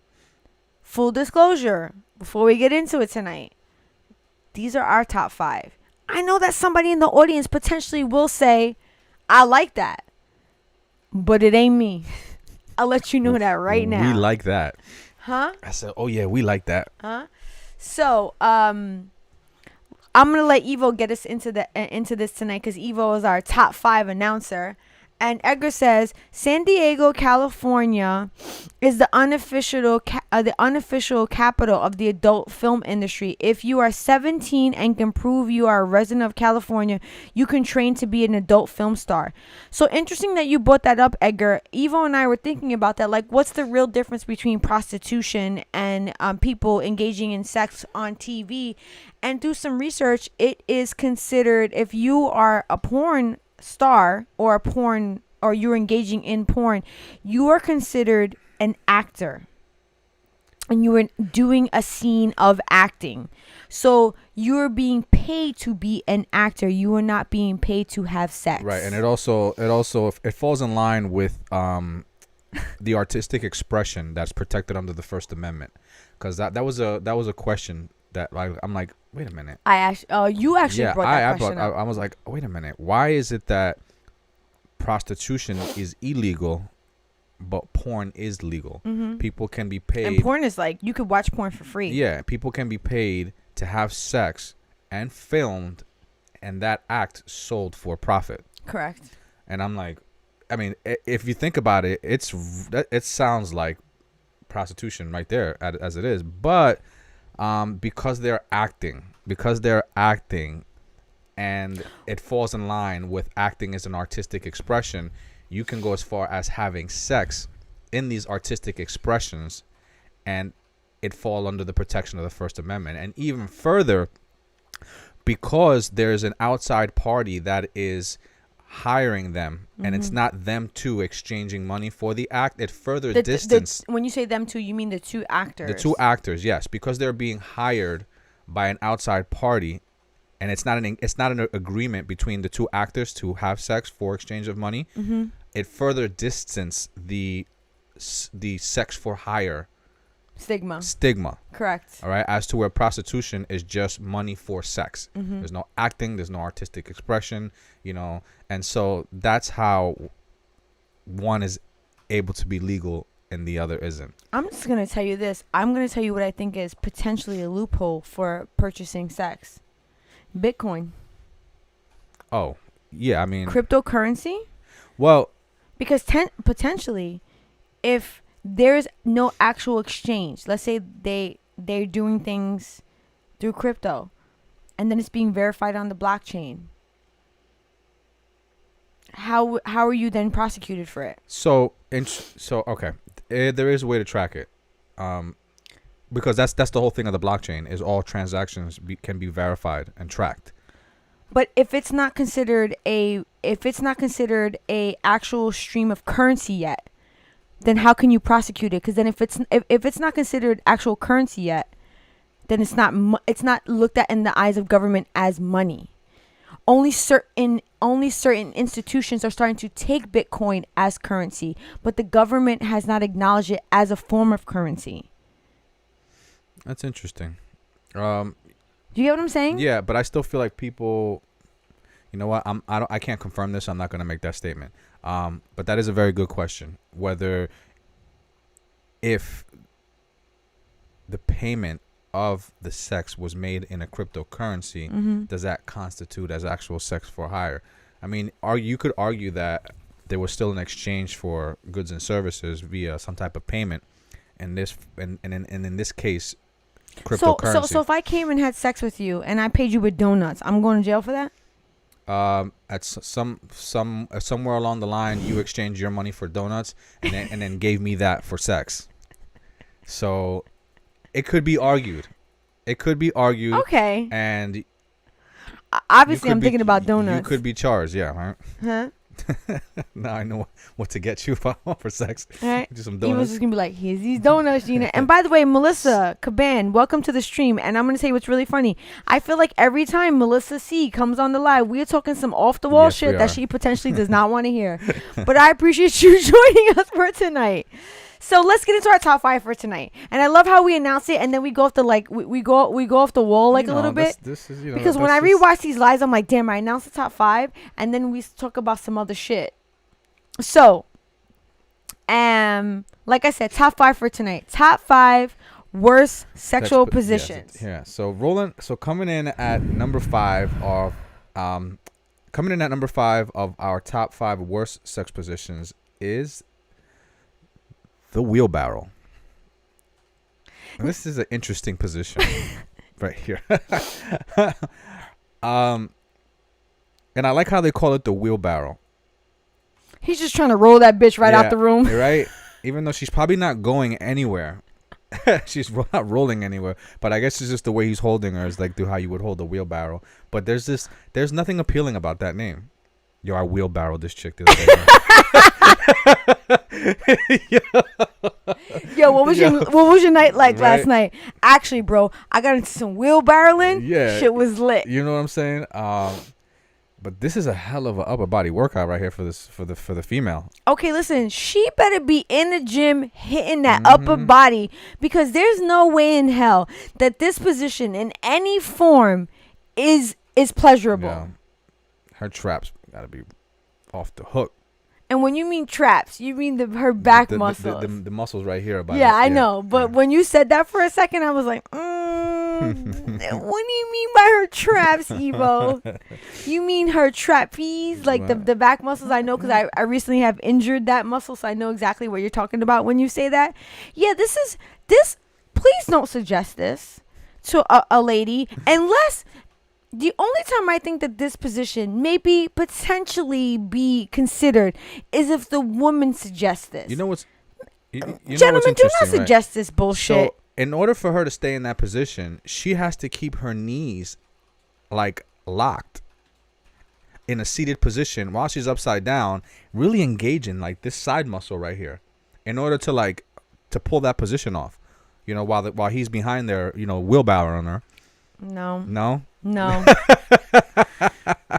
full disclosure, before we get into it tonight, these are our top 5. I know that somebody in the audience potentially will say, I like that, but it ain't me. I'll let you know that right now. We like that. Huh? I said, oh yeah, we like that. Huh? So, I'm going to let Evo get us into this tonight, because Evo is our top 5 announcer. And Edgar says, San Diego, California is the unofficial capital of the adult film industry. If you are 17 and can prove you are a resident of California, you can train to be an adult film star. So interesting that you brought that up, Edgar. Evo and I were thinking about that. Like, what's the real difference between prostitution and people engaging in sex on TV? And do some research. It is considered, if you are a porn star or you're engaging in porn, you are considered an actor, and you are doing a scene of acting. So you're being paid to be an actor. You are not being paid to have sex. Right, and it falls in line with the artistic expression that's protected under the First Amendment, because that was a question that I'm like, wait a minute. You actually brought that question up. I was like, wait a minute. Why is it that prostitution is illegal, but porn is legal? Mm-hmm. People can be paid. And porn is like, you could watch porn for free. Yeah, people can be paid to have sex and filmed, and that act sold for profit. Correct. And I'm like, I mean, if you think about it, it sounds like prostitution right there as it is, but because they're acting, and it falls in line with acting as an artistic expression, you can go as far as having sex in these artistic expressions, and it fall under the protection of the First Amendment. And even further, because there's an outside party that is hiring them, and it's not them two exchanging money for the act, it further distance. When you say them two, you mean the two actors? The two actors, yes, because they're being hired by an outside party, and it's not an agreement between the two actors to have sex for exchange of money. It further distance the sex for hire stigma. Correct. All right, as to where prostitution is just money for sex. There's no acting, there's no artistic expression, and so that's how one is able to be legal and the other isn't. I'm just gonna tell you this. I'm gonna tell you what I think is potentially a loophole for purchasing sex: Bitcoin. Oh, yeah. I mean, cryptocurrency. Well, because potentially, if there's no actual exchange, let's say they're doing things through crypto, and then it's being verified on the blockchain. How are you then prosecuted for it? So okay, there is a way to track it, because that's the whole thing of the blockchain is all transactions can be verified and tracked. But if it's not considered a actual stream of currency yet, then how can you prosecute it? Because then if it's not considered actual currency yet, then it's not looked at in the eyes of government as money. Only certain institutions are starting to take Bitcoin as currency, but the government has not acknowledged it as a form of currency. That's interesting. Do you get what I'm saying? Yeah, but I still feel like people, you know what? I can't confirm this. I'm not going to make that statement. But that is a very good question. Whether if the payment of the sex was made in a cryptocurrency, does that constitute as actual sex for hire? I mean, you could argue that there was still an exchange for goods and services via some type of payment, and in this case, cryptocurrency. So if I came and had sex with you and I paid you with donuts, I'm going to jail for that? At somewhere along the line, you exchanged your money for donuts and then gave me that for sex. So it could be argued. Okay. And obviously, I'm thinking about donuts. You could be charged, yeah, right? Huh? Now I know what to get you for sex. All right. Do some He donuts. was just gonna be like, "Here's these donuts, Gina." And by the way, Melissa Caban, welcome to the stream. And I'm gonna say what's really funny. I feel like every time Melissa C comes on the live, we're talking some off the wall shit that she potentially does not want to hear. But I appreciate you joining us for tonight. So let's get into our top 5 for tonight. And I love how we announce it and then we go off the we go off the wall like a little bit. This is, because when I rewatch these lives, I'm like, damn, I announced the top 5 and then we talk about some other shit. So, like I said, top 5 for tonight. Top 5 worst sexual positions. Yeah. So coming in at number 5 of our top 5 worst sex positions is the wheelbarrow. And this is an interesting position right here. And I like how they call it the wheelbarrow. He's just trying to roll that bitch out the room. Right? Even though she's probably not going anywhere. She's not rolling anywhere. But I guess it's just the way he's holding her is like how you would hold a wheelbarrow. But there's nothing appealing about that name. Yo, I wheelbarrowed this chick the other day. Yo, what was your night like last night? Actually, bro, I got into some wheelbarrowing. Yeah, shit was lit. You know what I'm saying? But this is a hell of a upper body workout right here for the female. Okay, listen, she better be in the gym hitting that upper body because there's no way in hell that this position in any form is pleasurable. Yeah. Her traps gotta be off the hook. And when you mean traps, you mean her back muscles. The muscles right here. I know. But when you said that for a second, I was like, what do you mean by her traps, Evo? You mean her trapeze? Like the back muscles? I know because I recently have injured that muscle, so I know exactly what you're talking about when you say that. Yeah, this. Please don't suggest this to a lady unless... The only time I think that this position maybe potentially be considered is if the woman suggests this. You know what's... Gentlemen, do not suggest this bullshit. So, in order for her to stay in that position, she has to keep her knees like locked in a seated position while she's upside down, really engaging like this side muscle right here in order to like to pull that position off, while he's behind there, wheelbarrowing her. No.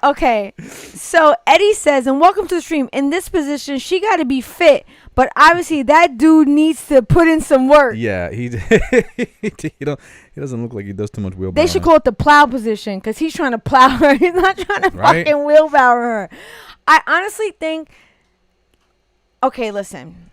Okay, so Eddie says, and welcome to the stream. In this position, she got to be fit, but obviously that dude needs to put in some work. Yeah, he doesn't look like he does too much wheelbarrow. They should call it the plow position because he's trying to plow her. He's not trying to fucking wheelbarrow her. I honestly think. Okay, listen.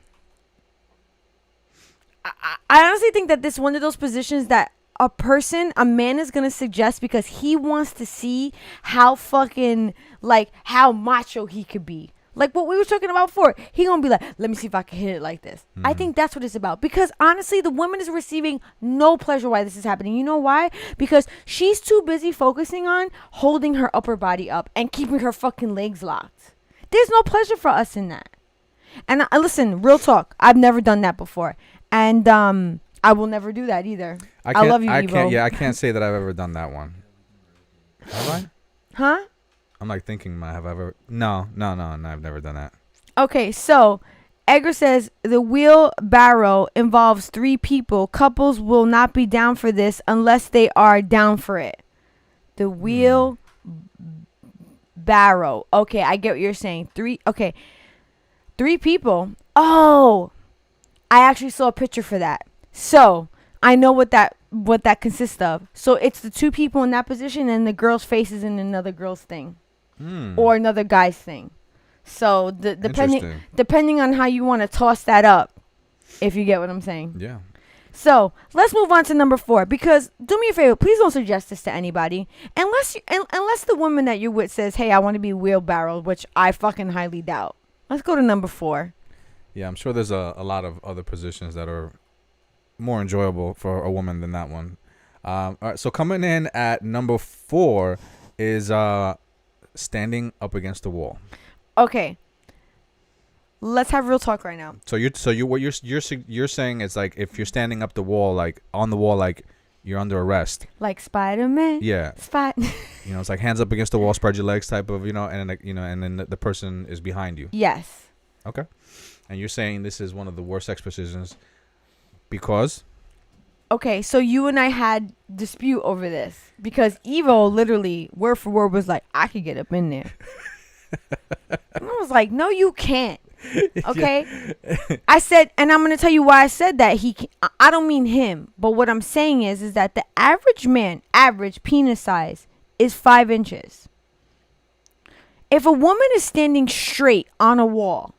I honestly think that this is one of those positions that a man is going to suggest because he wants to see how fucking, like, how macho he could be. Like what we were talking about before. He going to be like, let me see if I can hit it like this. I think that's what it's about. Because honestly, the woman is receiving no pleasure why this is happening. You know why? Because she's too busy focusing on holding her upper body up and keeping her fucking legs locked. There's no pleasure for us in that. And listen, real talk. I've never done that before. And I will never do that either. I love you, Evo. I can't say that I've ever done that one. Have I? Huh? I'm like thinking, have I ever? No, I've never done that. Okay, so Edgar says the wheelbarrow involves 3 people. Couples will not be down for this unless they are down for it. The wheelbarrow. Okay, I get what you're saying. 3 people. Oh, I actually saw a picture for that. So I know what that consists of. So it's the 2 people in that position and the girl's face is in another girl's thing. Or another guy's thing. So depending on how you want to toss that up, if you get what I'm saying. Yeah. So let's move on to number 4, because do me a favor, please don't suggest this to anybody unless the woman that you're with says, hey, I want to be wheelbarrowed, which I fucking highly doubt. Let's go to number 4. Yeah, I'm sure there's a lot of other positions that are more enjoyable for a woman than that one. All right, so coming in at number 4 is standing up against the wall. Okay, let's have real talk right now. So what you're saying is like if you're standing up the wall, like on the wall, like you're under arrest, like Spider-Man. Yeah. It's like hands up against the wall, spread your legs type of, and then the person is behind you. Yes. Okay. And you're saying this is one of the worst sex positions because? Okay, so you and I had dispute over this because Evo literally word for word was like, I could get up in there. And I was like, no, you can't. Okay. Yeah. I said, and I'm going to tell you why I said that. I don't mean him, but what I'm saying is that the average penis size is 5 inches. If a woman is standing straight on a wall,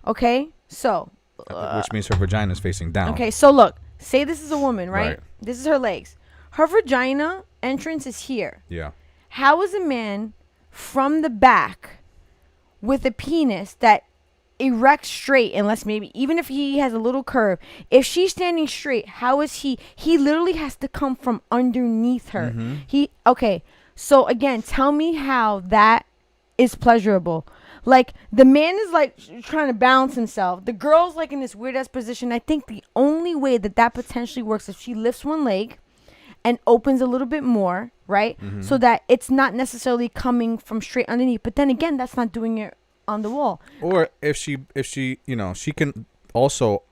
okay, so. Which means her vagina is facing down. Okay, so look. Say this is a woman, right? This is her legs. Her vagina entrance is here. Yeah. How is a man from the back with a penis that erects straight, unless maybe, even if he has a little curve, if she's standing straight, how is he literally has to come from underneath her. Okay, so again, tell me how that is pleasurable. Like, the man is, like, trying to balance himself. The girl's, like, in this weird-ass position. I think the only way that potentially works is if she lifts one leg and opens a little bit more, right? So that it's not necessarily coming from straight underneath. But then again, that's not doing it on the wall. Or if she she can also,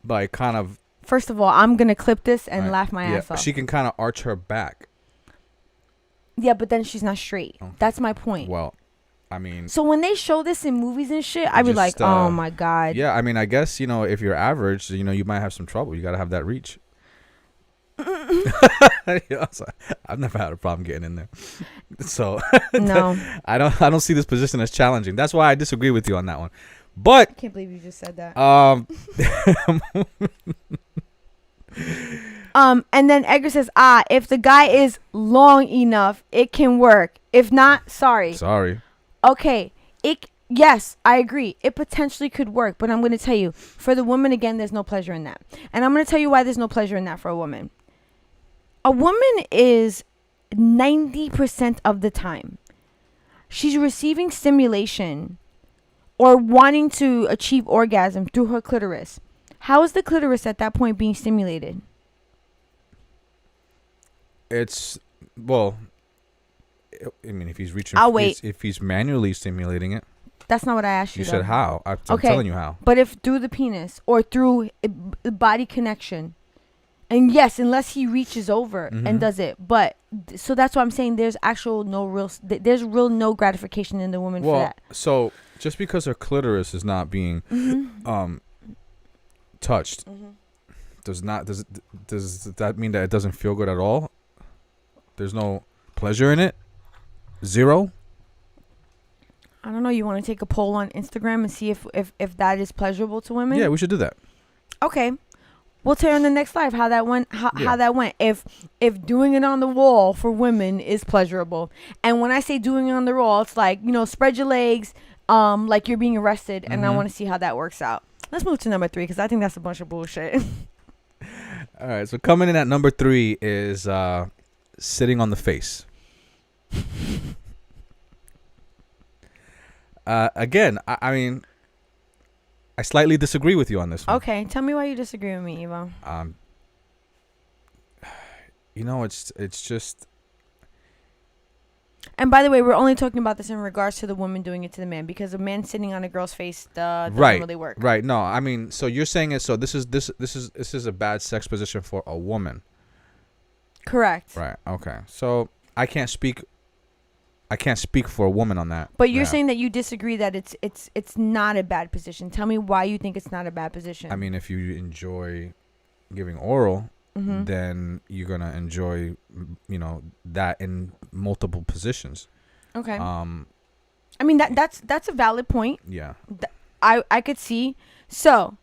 like, kind of... First of all, I'm going to clip this and laugh my ass off. She can kind of arch her back. Yeah, but then she's not straight. Okay. That's my point. Well... I mean, so when they show this in movies and shit, I'd be like, oh my God. Yeah, I mean, I guess, if you're average, you might have some trouble. You got to have that reach. I've never had a problem getting in there. So no, I don't see this position as challenging. That's why I disagree with you on that one. But I can't believe you just said that. And then Edgar says, if the guy is long enough, it can work. If not, sorry. Okay, yes, I agree. It potentially could work, but I'm going to tell you, for the woman, again, there's no pleasure in that. And I'm going to tell you why there's no pleasure in that for a woman. A woman is 90% of the time, she's receiving stimulation or wanting to achieve orgasm through her clitoris. How is the clitoris at that point being stimulated? I mean, if he's reaching, I'll wait. if he's manually stimulating it. That's not what I asked you. You said though. how? I'm Okay. telling you how. But if through the penis or through body connection, and yes, unless he reaches over and does it, but so that's why I'm saying there's actual there's real no gratification in the woman for that. So just because her clitoris is not being touched, does that mean that it doesn't feel good at all? There's no pleasure in it? Zero? I don't know. You want to take a poll on Instagram and see if that is pleasurable to women? Yeah, we should do that. Okay. We'll tell you on the next live how that went. How that went. If doing it on the wall for women is pleasurable, and when I say doing it on the wall, it's like, you know, spread your legs, like you're being arrested, and I want to see how that works out. Let's move to number 3 because I think that's a bunch of bullshit. All right. So coming in at number 3 is sitting on the face. Again, I mean, I slightly disagree with you on this one. Okay, tell me why you disagree with me, Evo. You know, it's just. And by the way, we're only talking about this in regards to the woman doing it to the man, because a man sitting on a girl's face doesn't really work. Right. No, I mean, so you're saying it. So this is a bad sex position for a woman. Correct. Right. Okay. So I can't speak for a woman on that. But you're saying that you disagree that it's not a bad position. Tell me why you think it's not a bad position. I mean, if you enjoy giving oral, then you're gonna enjoy, you know, that in multiple positions. Okay. I mean that's a valid point. Yeah. I could see. So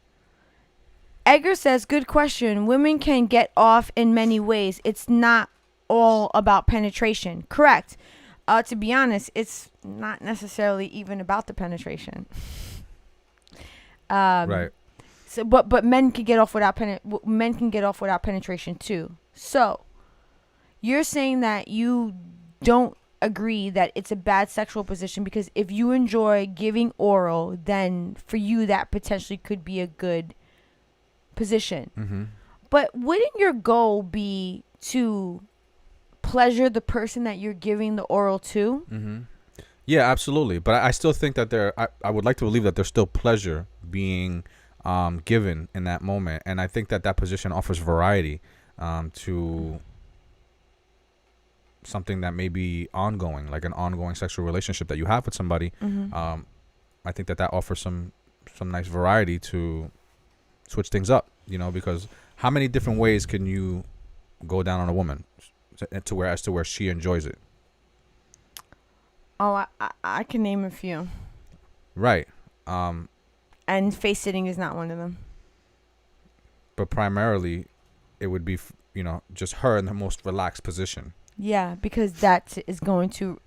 Edgar says, good question. Women can get off in many ways. It's not all about penetration. Correct. To be honest, it's not necessarily even about the penetration. Right. So, but men can get off without penetration too. So, you're saying that you don't agree that it's a bad sexual position because if you enjoy giving oral, then for you that potentially could be a good position. But wouldn't your goal be to pleasure the person that you're giving the oral to? Yeah, absolutely. But I still think that I would like to believe that there's still pleasure being given in that moment, and I think that position offers variety to something that may be ongoing, like an ongoing sexual relationship that you have with somebody. I think that offers some nice variety to switch things up, you know, because how many different ways can you go down on a woman to where she enjoys it? Oh, I can name a few. Right. And face sitting is not one of them. But primarily, it would be, you know, just her in the most relaxed position. Yeah, because that is going to.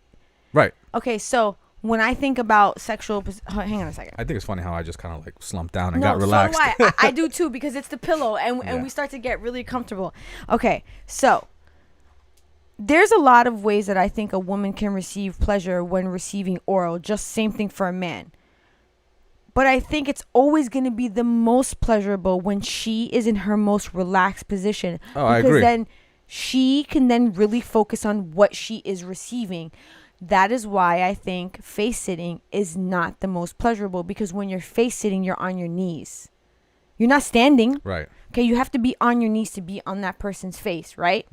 Right. Okay, so when I think about sexual, hang on a second. I think it's funny how I just kind of like slumped down and got relaxed. So do I. I do too, because it's the pillow, and we start to get really comfortable. Okay, so there's a lot of ways that I think a woman can receive pleasure when receiving oral. Just same thing for a man. But I think it's always going to be the most pleasurable when she is in her most relaxed position. Oh, I agree. Because then she can then really focus on what she is receiving. That is why I think face sitting is not the most pleasurable, because when you're face sitting, you're on your knees. You're not standing. Right. Okay, you have to be on your knees to be on that person's face, right?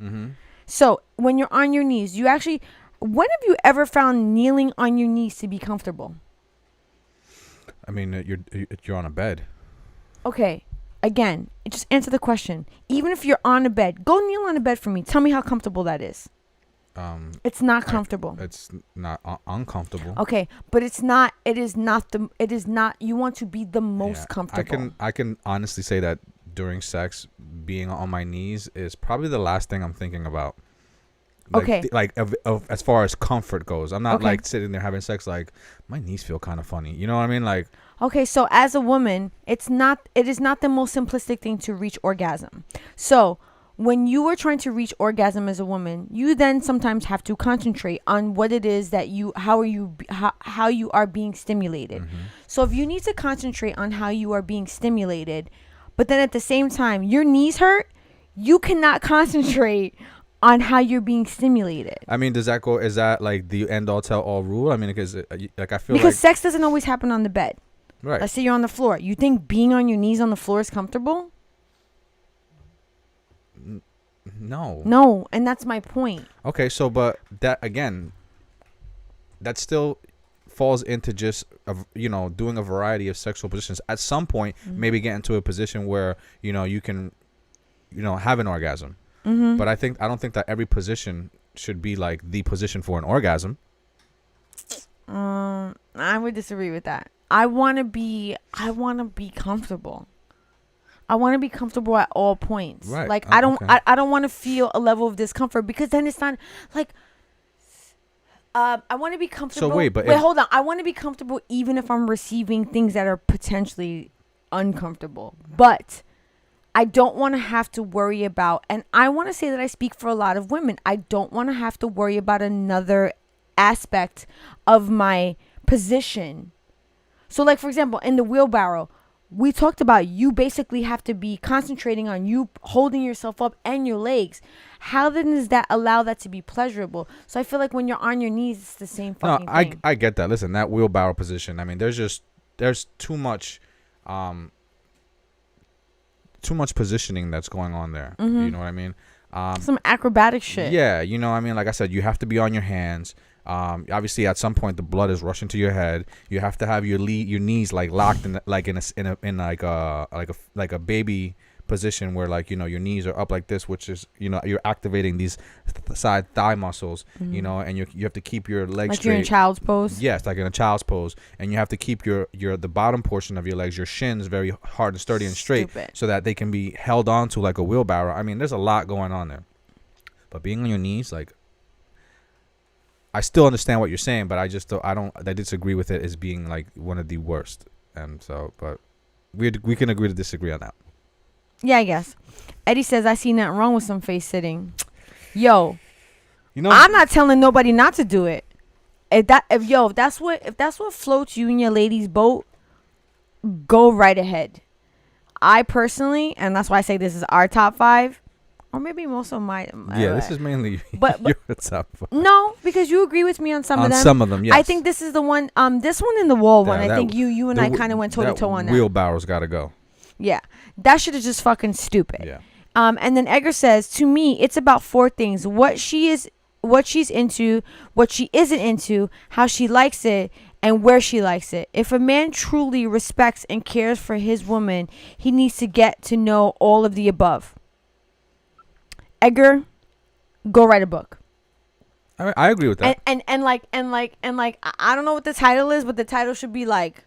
So when you're on your knees, when have you ever found kneeling on your knees to be comfortable? I mean, you're on a bed. Okay, again, just answer the question. Even if you're on a bed, go kneel on a bed for me. Tell me how comfortable that is. It's not comfortable. It's not uncomfortable. Okay, but it's not. It is not. You want to be the most comfortable. I can honestly say that during sex, being on my knees is probably the last thing I'm thinking about. Like, as far as comfort goes, I'm not like sitting there having sex like my knees feel kind of funny. You know what I mean? Like. Okay, so as a woman, it is not the most simplistic thing to reach orgasm. So when you are trying to reach orgasm as a woman, you then sometimes have to concentrate on what it is that how you are being stimulated. So if you need to concentrate on how you are being stimulated, but then at the same time your knees hurt, you cannot concentrate on how you're being stimulated. I mean, does that go? Is that like the end all tell all rule? I mean, because like I feel Because like sex doesn't always happen on the bed. right. Let's say you're on the floor. You think being on your knees on the floor is comfortable? No. No, and that's my point. Okay, so but that again, that still falls into just doing a variety of sexual positions. At some point, maybe get into a position where you can have an orgasm. But I don't think that every position should be like the position for an orgasm. I would disagree with that. I want to be comfortable. I want to be comfortable at all points. Right. Like I don't Okay. I don't want to feel a level of discomfort, because then it's not like I want to be comfortable. So wait, hold on. I want to be comfortable even if I'm receiving things that are potentially uncomfortable. But I don't want to have to worry about, and I want to say that I speak for a lot of women, I don't want to have to worry about another aspect of my position. So like, for example, in the wheelbarrow, we talked about you basically have to be concentrating on you holding yourself up and your legs. How then does that allow that to be pleasurable? So I feel like when you're on your knees, it's the same fucking thing. I get that. Listen, that wheelbarrow position. I mean, there's too much positioning that's going on there. You know what I mean? Some acrobatic shit. Yeah, you know what I mean? Like I said, you have to be on your hands. Obviously at some point the blood is rushing to your head. You have to have your knees like locked in like a baby position where like your knees are up like this, which is you're activating these side thigh muscles, and you have to keep your legs like straight. you're in child's pose. Yes, like in a child's pose, and you have to keep the bottom portion of your legs, your shins, very hard and sturdy and straight, so that they can be held onto like a wheelbarrow. I mean, there's a lot going on there, but being on your knees, like, I still understand what you're saying, but I disagree with it as being like one of the worst. And so, but we can agree to disagree on that. Yeah, I guess. Eddie says, I see nothing wrong with some face sitting. Yo, I'm not telling nobody not to do it. If that's what floats you in your lady's boat, go right ahead. I personally, and that's why I say this is our top 5, or maybe most of my this is mainly but your top 5. No, because you agree with me on some of them. On some of them, yes. I think this is the one. This one in the wall one. I think you and I kind of went toe to toe on that. Wheelbarrow's got to go. Yeah, that shit is just fucking stupid. Yeah. And then Edgar says, to me, it's about 4 things: what she's into, what she isn't into, how she likes it, and where she likes it. If a man truly respects and cares for his woman, he needs to get to know all of the above. Edgar, go write a book. I agree with that. And I don't know what the title is, but the title should be like,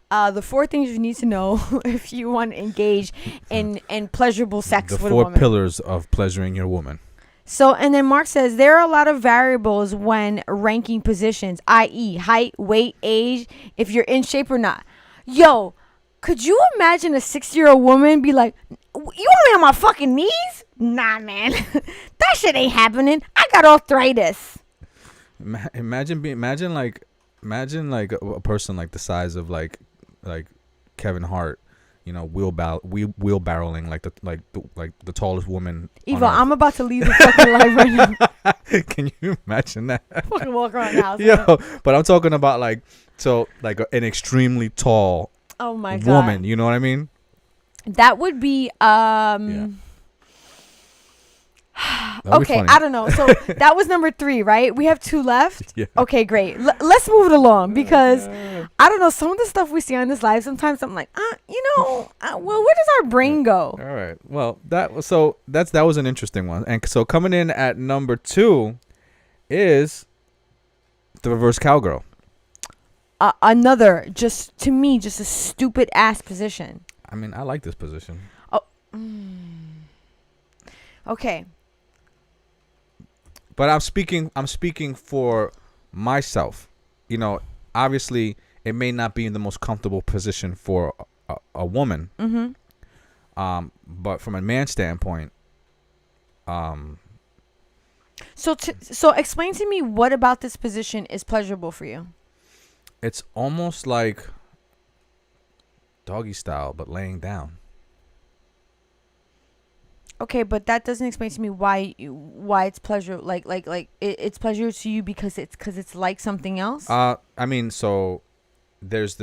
the 4 things you need to know if you want to engage in pleasurable sex with a woman. The 4 pillars of pleasuring your woman. So, and then Mark says, there are a lot of variables when ranking positions, i.e. height, weight, age, if you're in shape or not. Yo, could you imagine a 60-year-old woman be like, you want me on my fucking knees? Nah, man. That shit ain't happening. I got arthritis. Imagine like a person like the size of like Kevin Hart, wheelbarrowing like the tallest woman. Eva, I'm about to leave the fucking life right now. Can you imagine that? Fucking walk around the house. Yo, but I'm talking about like an extremely tall woman. You know what I mean? That would be Yeah. Okay, I don't know. So that was number 3, right? We have 2 left. Yeah. Okay, great. Let's move it along, because I don't know, some of the stuff we see on this live, sometimes I'm like, well, where does our brain go? All right. Well, that was an interesting one. And so coming in at number 2 is the reverse cowgirl. Another, just to me, just a stupid ass position. I mean, I like this position. Oh. Okay. But I'm speaking for myself. Obviously, it may not be in the most comfortable position for a woman. Mm-hmm. But from a man's standpoint, So explain to me what about this position is pleasurable for you. it's almost like doggy style, but laying down. Okay, but that doesn't explain to me why it's pleasure it's pleasure to you because it's like something else. I mean, so there's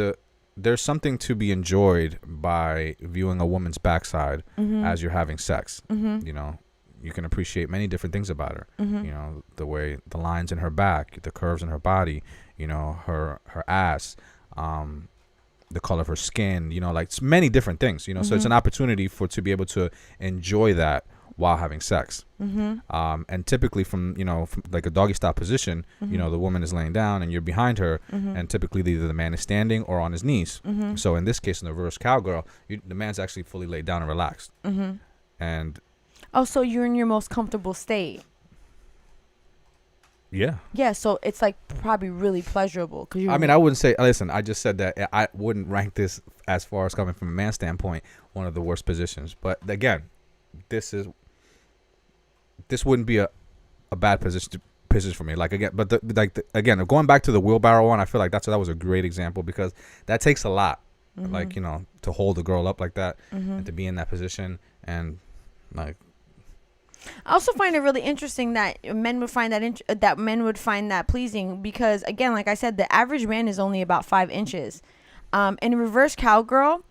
there's something to be enjoyed by viewing a woman's backside as you're having sex. You know, you can appreciate many different things about her. You know, the way the lines in her back, the curves in her body, you know, her ass, the color of her skin, you know, like it's many different things, you know. So it's an opportunity to be able to enjoy that while having sex. And typically from like a doggy style position, you know, the woman is laying down and you're behind her, and typically either the man is standing or on his knees. So in this case, in the reverse cowgirl, the man's actually fully laid down and relaxed. And so you're in your most comfortable state. Yeah, so it's like probably really pleasurable because I mean, I wouldn't say, listen, I just said that I wouldn't rank this, as far as coming from a man's standpoint, one of the worst positions. But again, this wouldn't be a bad position for me. Like, again, but again, going back to the wheelbarrow one, I feel like that was a great example because that takes a lot, like, you know, to hold a girl up like that and to be in that position. And like, I also find it really interesting that men would find that pleasing because, again, like I said, the average man is only about 5 inches. In a reverse cowgirl,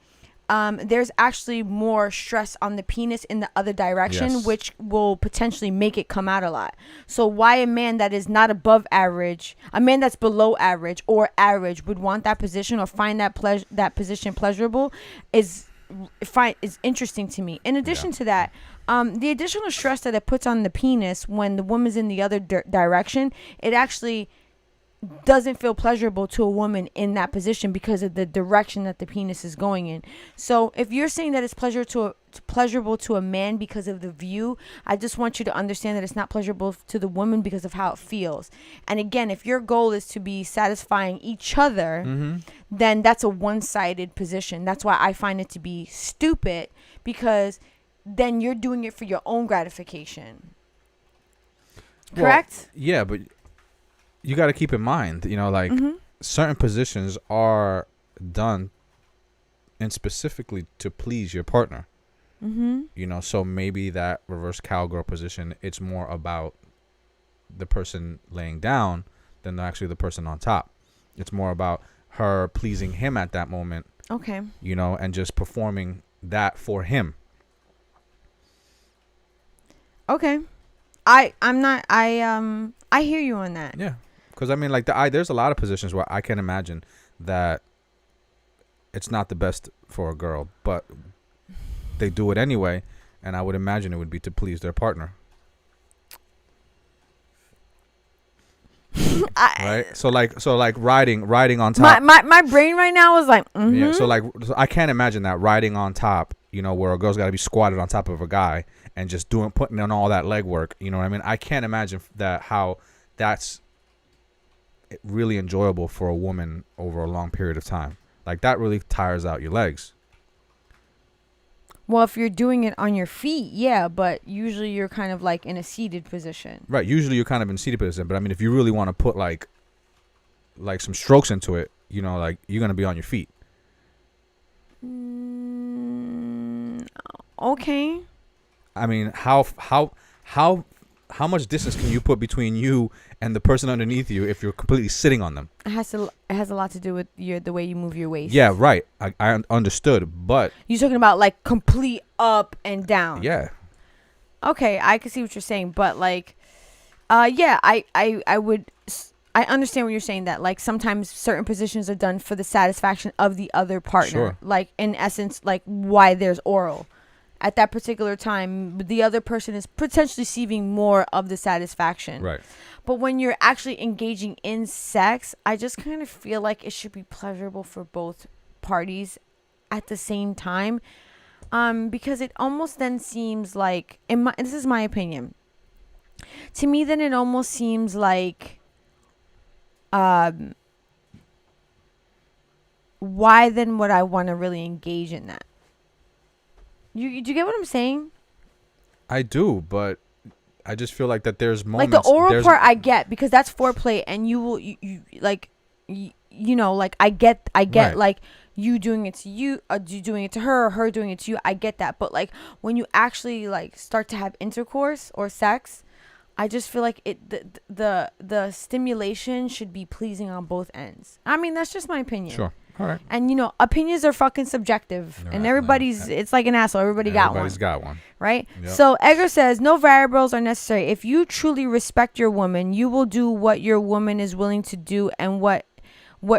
there's actually more stress on the penis in the other direction, which will potentially make it come out a lot. So why a man that is not above average, a man that's below average or average would want that position or find that position pleasurable is interesting to me. In addition to that, the additional stress that it puts on the penis when the woman's in the other direction, it actually doesn't feel pleasurable to a woman in that position because of the direction that the penis is going in. So if you're saying that it's pleasurable to a man because of the view, I just want you to understand that it's not pleasurable to the woman because of how it feels. And again, if your goal is to be satisfying each other, then that's a one-sided position. That's why I find it to be stupid, because then you're doing it for your own gratification. Correct? Well, yeah, but you got to keep in mind, you know, like certain positions are done and specifically to please your partner. You know, so maybe that reverse cowgirl position, it's more about the person laying down than actually the person on top. It's more about her pleasing him at that moment. Okay. You know, and just performing that for him. Okay. I hear you on that. Yeah. Because I mean, like, there's a lot of positions where I can imagine that it's not the best for a girl, but they do it anyway, and I would imagine it would be to please their partner. Right? So like riding on top. My brain right now is like, Yeah. So I can't imagine that riding on top, you know, where a girl's got to be squatted on top of a guy and just putting in all that leg work. You know what I mean? I can't imagine how that's really enjoyable for a woman over a long period of time. Like, that really tires out your legs. Well, if you're doing it on your feet, yeah, but usually you're kind of like in a seated position. Right. Usually you're kind of in seated position, but I mean, if you really want to put like some strokes into it, you know, like, you're gonna be on your feet. Okay. I mean, how much distance can you put between you and the person underneath you if you're completely sitting on them? It has a lot to do with the way you move your waist. Yeah, right. I understood, but you're talking about like complete up and down. Yeah. Okay, I can see what you're saying, but like, yeah, I understand what you're saying, that like sometimes certain positions are done for the satisfaction of the other partner. Sure. Like, in essence, like why there's oral. At that particular time, the other person is potentially receiving more of the satisfaction. Right. But when you're actually engaging in sex, I just kind of feel like it should be pleasurable for both parties at the same time. Because it almost then seems like, this is my opinion. To me, then it almost seems like, why then would I want to really engage in that? Do you get what I'm saying? I do, but I just feel like that there's moments. Like the oral part I get, because that's foreplay, and you know, like I get Right. like you doing it to you, you doing it to her, or her doing it to you. I get that. But like when you actually like start to have intercourse or sex, I just feel like the stimulation should be pleasing on both ends. I mean, that's just my opinion. Sure. All right. And you know, opinions are fucking subjective, Right, and everybody's it's like an asshole. Everybody's got one. Right? Yep. So Edgar says no variables are necessary. If you truly respect your woman, you will do what your woman is willing to do and what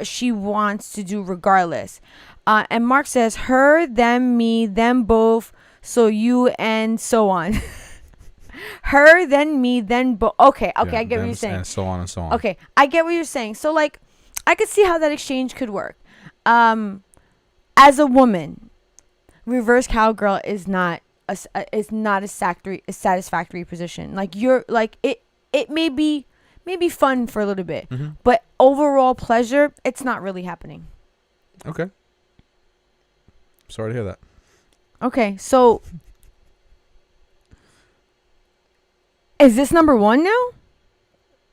she wants to do regardless. And Mark says her, them, me, them both, so you, and so on. Her, then me, then both. Okay, I get what you're saying. And so on and so on. Okay, I get what you're saying. So like, I could see how that exchange could work. As a woman, reverse cowgirl is not a satisfactory position. Like you're like it may be fun for a little bit, but overall pleasure, it's not really happening. Okay. Sorry to hear that. Okay, so is this number 1 now?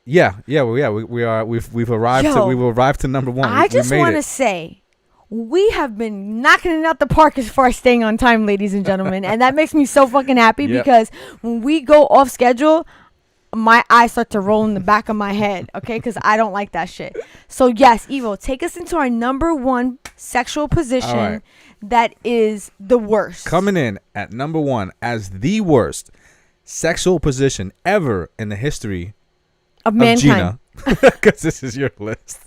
Yeah. We are. We've arrived. We've arrived to number 1. I just want to say, we have been knocking it out the park as far as staying on time, ladies and gentlemen, and that makes me so fucking happy because when we go off schedule, my eyes start to roll in the back of my head. Okay, because I don't like that shit. So yes, Evo, take us into our number 1 sexual position that is the worst. Coming in at number 1 as the worst sexual position ever in the history of mankind. Because this is your list.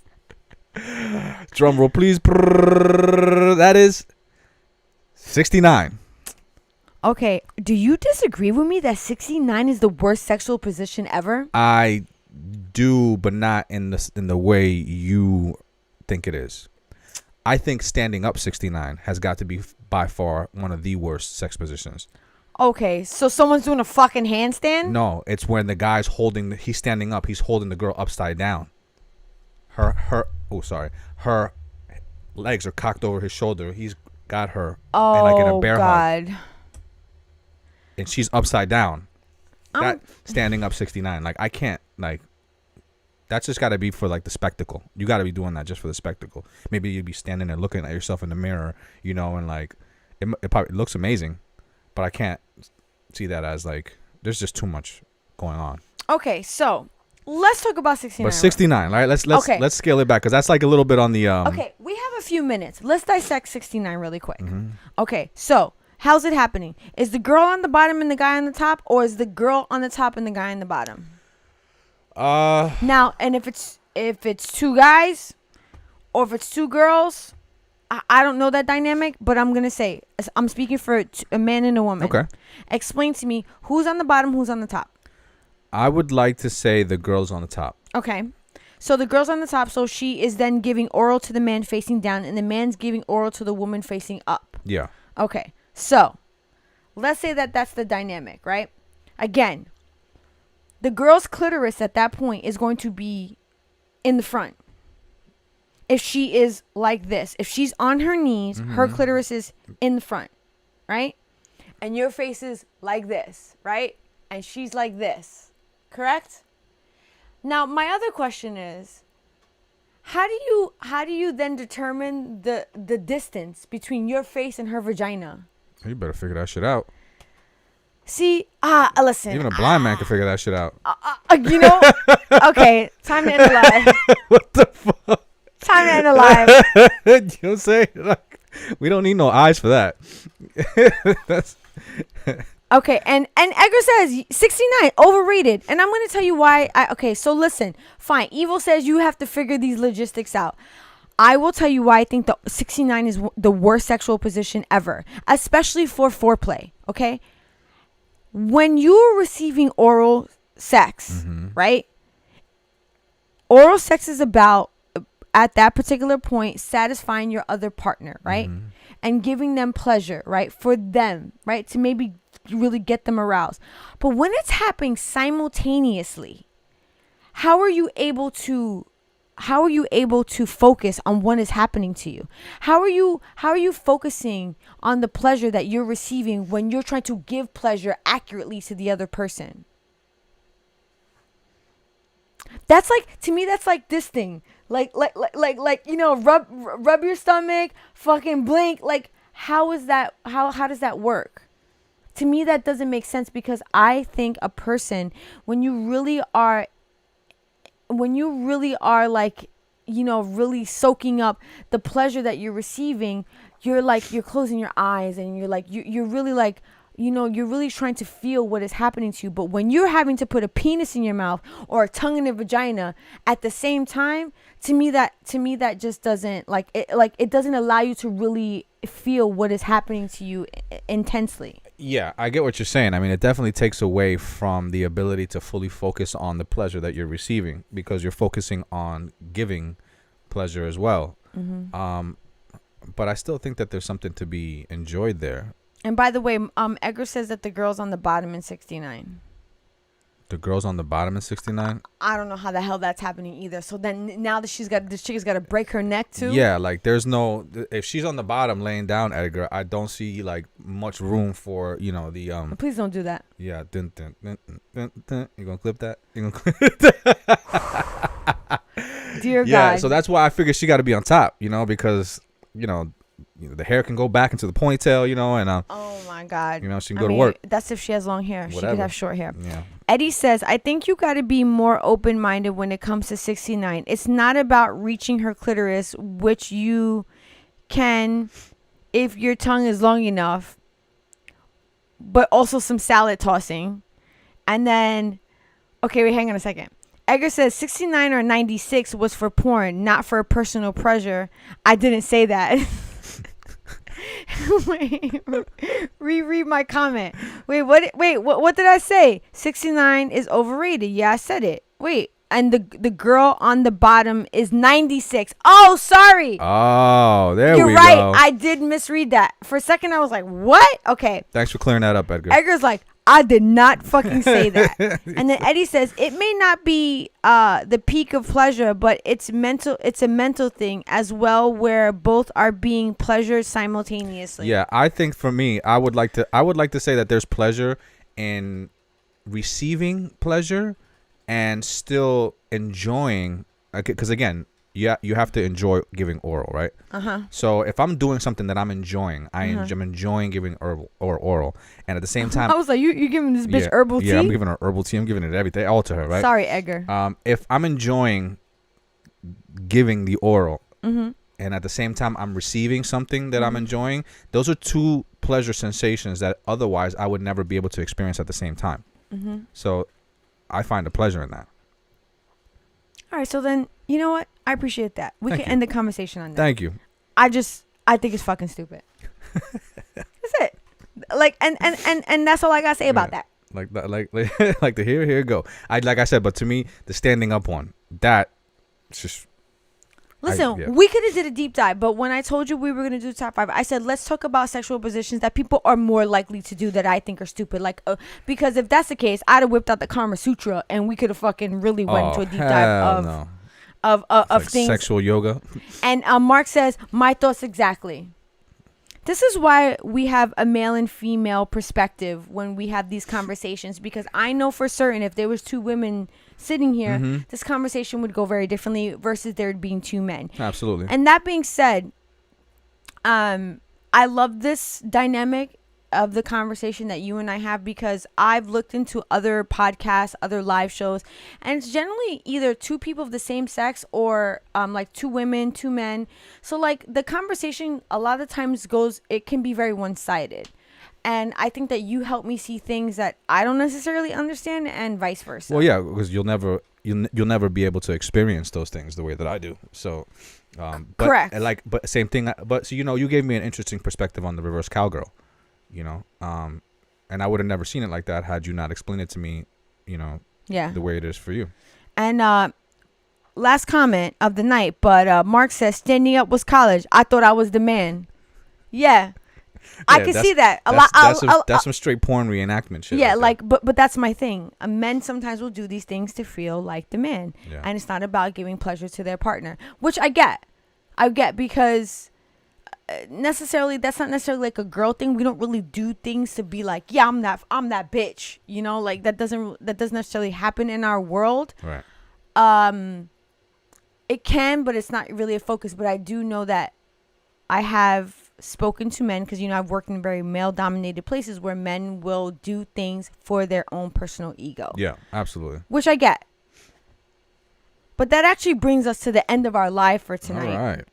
Drum roll, please. That is 69. Okay, do you disagree with me that 69 is the worst sexual position ever? I do, but not in the way you think it is. I think standing up 69 has got to be by far one of the worst sex positions. Okay, so someone's doing a fucking handstand? No, it's when the guy's he's standing up, he's holding the girl upside down. Her legs are cocked over his shoulder. He's got her like in a bear hug. And she's upside down. That standing up 69. Like I can't that's just got to be for like the spectacle. You got to be doing that just for the spectacle. Maybe you'd be standing there looking at yourself in the mirror, and like it probably looks amazing, but I can't see that as like there's just too much going on. Okay, so let's talk about 69. But 69, right? Let's scale it back because that's like a little bit on the Okay, we have a few minutes. Let's dissect 69 really quick. Okay, so how's it happening? Is the girl on the bottom and the guy on the top, or is the girl on the top and the guy on the bottom? Now, and if it's 2 guys or if it's 2 girls, I don't know that dynamic, but I'm gonna say I'm speaking for a man and a woman. Okay. Explain to me who's on the bottom, who's on the top. I would like to say the girl's on the top. Okay. So the girl's on the top, so she is then giving oral to the man facing down, and the man's giving oral to the woman facing up. Yeah. Okay. So let's say that's the dynamic, right? Again, the girl's clitoris at that point is going to be in the front. If she is like this, if she's on her knees, her clitoris is in the front, right? And your face is like this, right? And she's like this, correct? Now, my other question is, how do you then determine the distance between your face and her vagina? You better figure that shit out. See, listen. Even a blind man can figure that shit out. Okay, time to end the live. What the fuck? Time to end the live. You know what I'm saying? Like, we don't need no eyes for that. That's Okay, and Edgar says 69 overrated, and I'm gonna tell you why. So listen, fine. Evil says you have to figure these logistics out. I will tell you why I think the 69 is the worst sexual position ever, especially for foreplay. Okay, when you're receiving oral sex, right? Oral sex is about, at that particular point, satisfying your other partner, right? And giving them pleasure, right? For them, right? To maybe really get them aroused. But when it's happening simultaneously, how are you able to focus on what is happening to you? How are you focusing on the pleasure that you're receiving when you're trying to give pleasure accurately to the other person? That's like, to me, that's like this thing. rub your stomach, fucking blink. Like, how is that? How does that work? To me, that doesn't make sense, because I think a person, when you really are like, really soaking up the pleasure that you're receiving, you're closing your eyes, and you're really like, you're really trying to feel what is happening to you. But when you're having to put a penis in your mouth or a tongue in your vagina at the same time, to me that just doesn't it doesn't allow you to really feel what is happening to you intensely. Yeah, I get what you're saying. I mean, it definitely takes away from the ability to fully focus on the pleasure that you're receiving, because you're focusing on giving pleasure as well. But I still think that there's something to be enjoyed there. And by the way, Edgar says that the girl's on the bottom in 69. The girl's on the bottom in 69? I don't know how the hell that's happening either. So then now that this chick has got to break her neck too? Yeah, like there's no, if she's on the bottom laying down, Edgar, I don't see like much room for, the Please don't do that. Yeah, dun, dun, dun, dun, dun. You gonna clip that? You gonna clip that? Dear God. Yeah, so that's why I figured she got to be on top, because the hair can go back into the ponytail, and oh my God, she can go to work. That's if she has long hair. Whatever. She could have short hair. Yeah. Eddie says, I think you got to be more open-minded when it comes to 69. It's not about reaching her clitoris, which you can if your tongue is long enough, but also some salad tossing. And then, okay, wait, hang on a second. Edgar says 69 or 96 was for porn, not for personal pleasure. I didn't say that. Wait, reread my comment. What did I say? 69 is overrated. Yeah, I said it. Wait, and the girl on the bottom is 96. Oh, sorry. Oh, there You're we right. go. I did misread that. For a second, I was like, what? Okay. Thanks for clearing that up, Edgar. Edgar's like, I did not fucking say that. And then Eddie says, it may not be the peak of pleasure, but it's a mental thing as well, where both are being pleasured simultaneously. Yeah, I think for me, I would like to say that there's pleasure in receiving pleasure and still enjoying, because again, you have to enjoy giving oral, right? So if I'm doing something that I'm enjoying, I'm enjoying giving oral, and at the same time, I was like, you giving this bitch herbal tea? Yeah, I'm giving her herbal tea. I'm giving it everything, all to her, right? Sorry, Edgar. If I'm enjoying giving the oral, and at the same time I'm receiving something that I'm enjoying, those are two pleasure sensations that otherwise I would never be able to experience at the same time. So I find a pleasure in that. All right, so then, you know what? I appreciate that. We can end the conversation on that. Thank you. I think it's fucking stupid. That's it. Like, and that's all I gotta say about that. Like the here go. Like I said, but to me, the standing up one, that just. Listen, we could have did a deep dive, but when I told you we were gonna do top 5, I said let's talk about sexual positions that people are more likely to do that I think are stupid. Like, because if that's the case, I'd have whipped out the Kama Sutra and we could have fucking really went into a deep dive of like things. Sexual yoga. And Mark says, my thoughts exactly. This is why we have a male and female perspective when we have these conversations, because I know for certain if there was two women sitting here, this conversation would go very differently versus there being two men. Absolutely. And that being said, I love this dynamic of the conversation that you and I have, because I've looked into other podcasts, other live shows, and it's generally either two people of the same sex or like two women, two men. So like the conversation a lot of times it can be very one-sided. And I think that you help me see things that I don't necessarily understand, and vice versa. Well, yeah, because you'll never be able to experience those things the way that I do. So, correct. But same thing. But so you gave me an interesting perspective on the reverse cowgirl. And I would have never seen it like that had you not explained it to me. The way it is for you. And last comment of the night, but Mark says standing up was college. I thought I was the man. Yeah. I can see that a lot. That's some straight porn reenactment shit. Yeah, but that's my thing. Men sometimes will do these things to feel like the man, and it's not about giving pleasure to their partner, which I get because necessarily that's not necessarily like a girl thing. We don't really do things to be like, yeah, I'm that bitch. Like that doesn't necessarily happen in our world. Right. It can, but it's not really a focus. But I do know that I have spoken to men because, I've worked in very male-dominated places where men will do things for their own personal ego. Yeah, absolutely. Which I get. But that actually brings us to the end of our live for tonight. All right.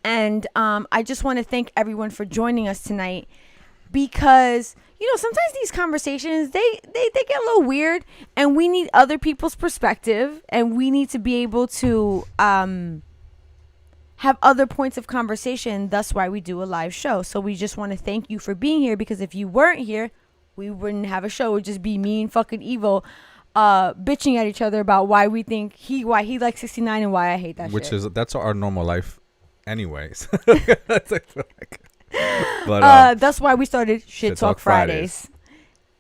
And I just want to thank everyone for joining us tonight because, sometimes these conversations, they get a little weird and we need other people's perspective and we need to be able to have other points of conversation. That's why we do a live show. So we just want to thank you for being here because if you weren't here, we wouldn't have a show. It would just be me and fucking Evil bitching at each other about why we think why he likes 69 and why I hate that shit. That's our normal life anyways. That's why we started Shit Talk Fridays.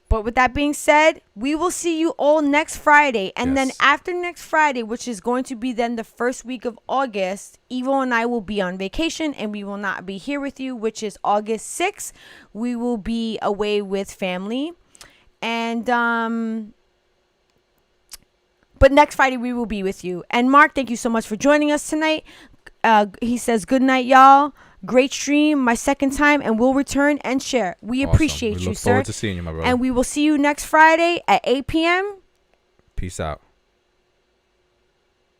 But with that being said, we will see you all next Friday. And then after next Friday, which is going to be then the first week of August, Evo and I will be on vacation and we will not be here with you, which is August 6th. We will be away with family. And but next Friday we will be with you. And Mark, thank you so much for joining us tonight. He says, good night, y'all. Great stream, my second time, and we'll return and share. We appreciate you, sir. Look forward to seeing you, my brother. And we will see you next Friday at 8 p.m. Peace out.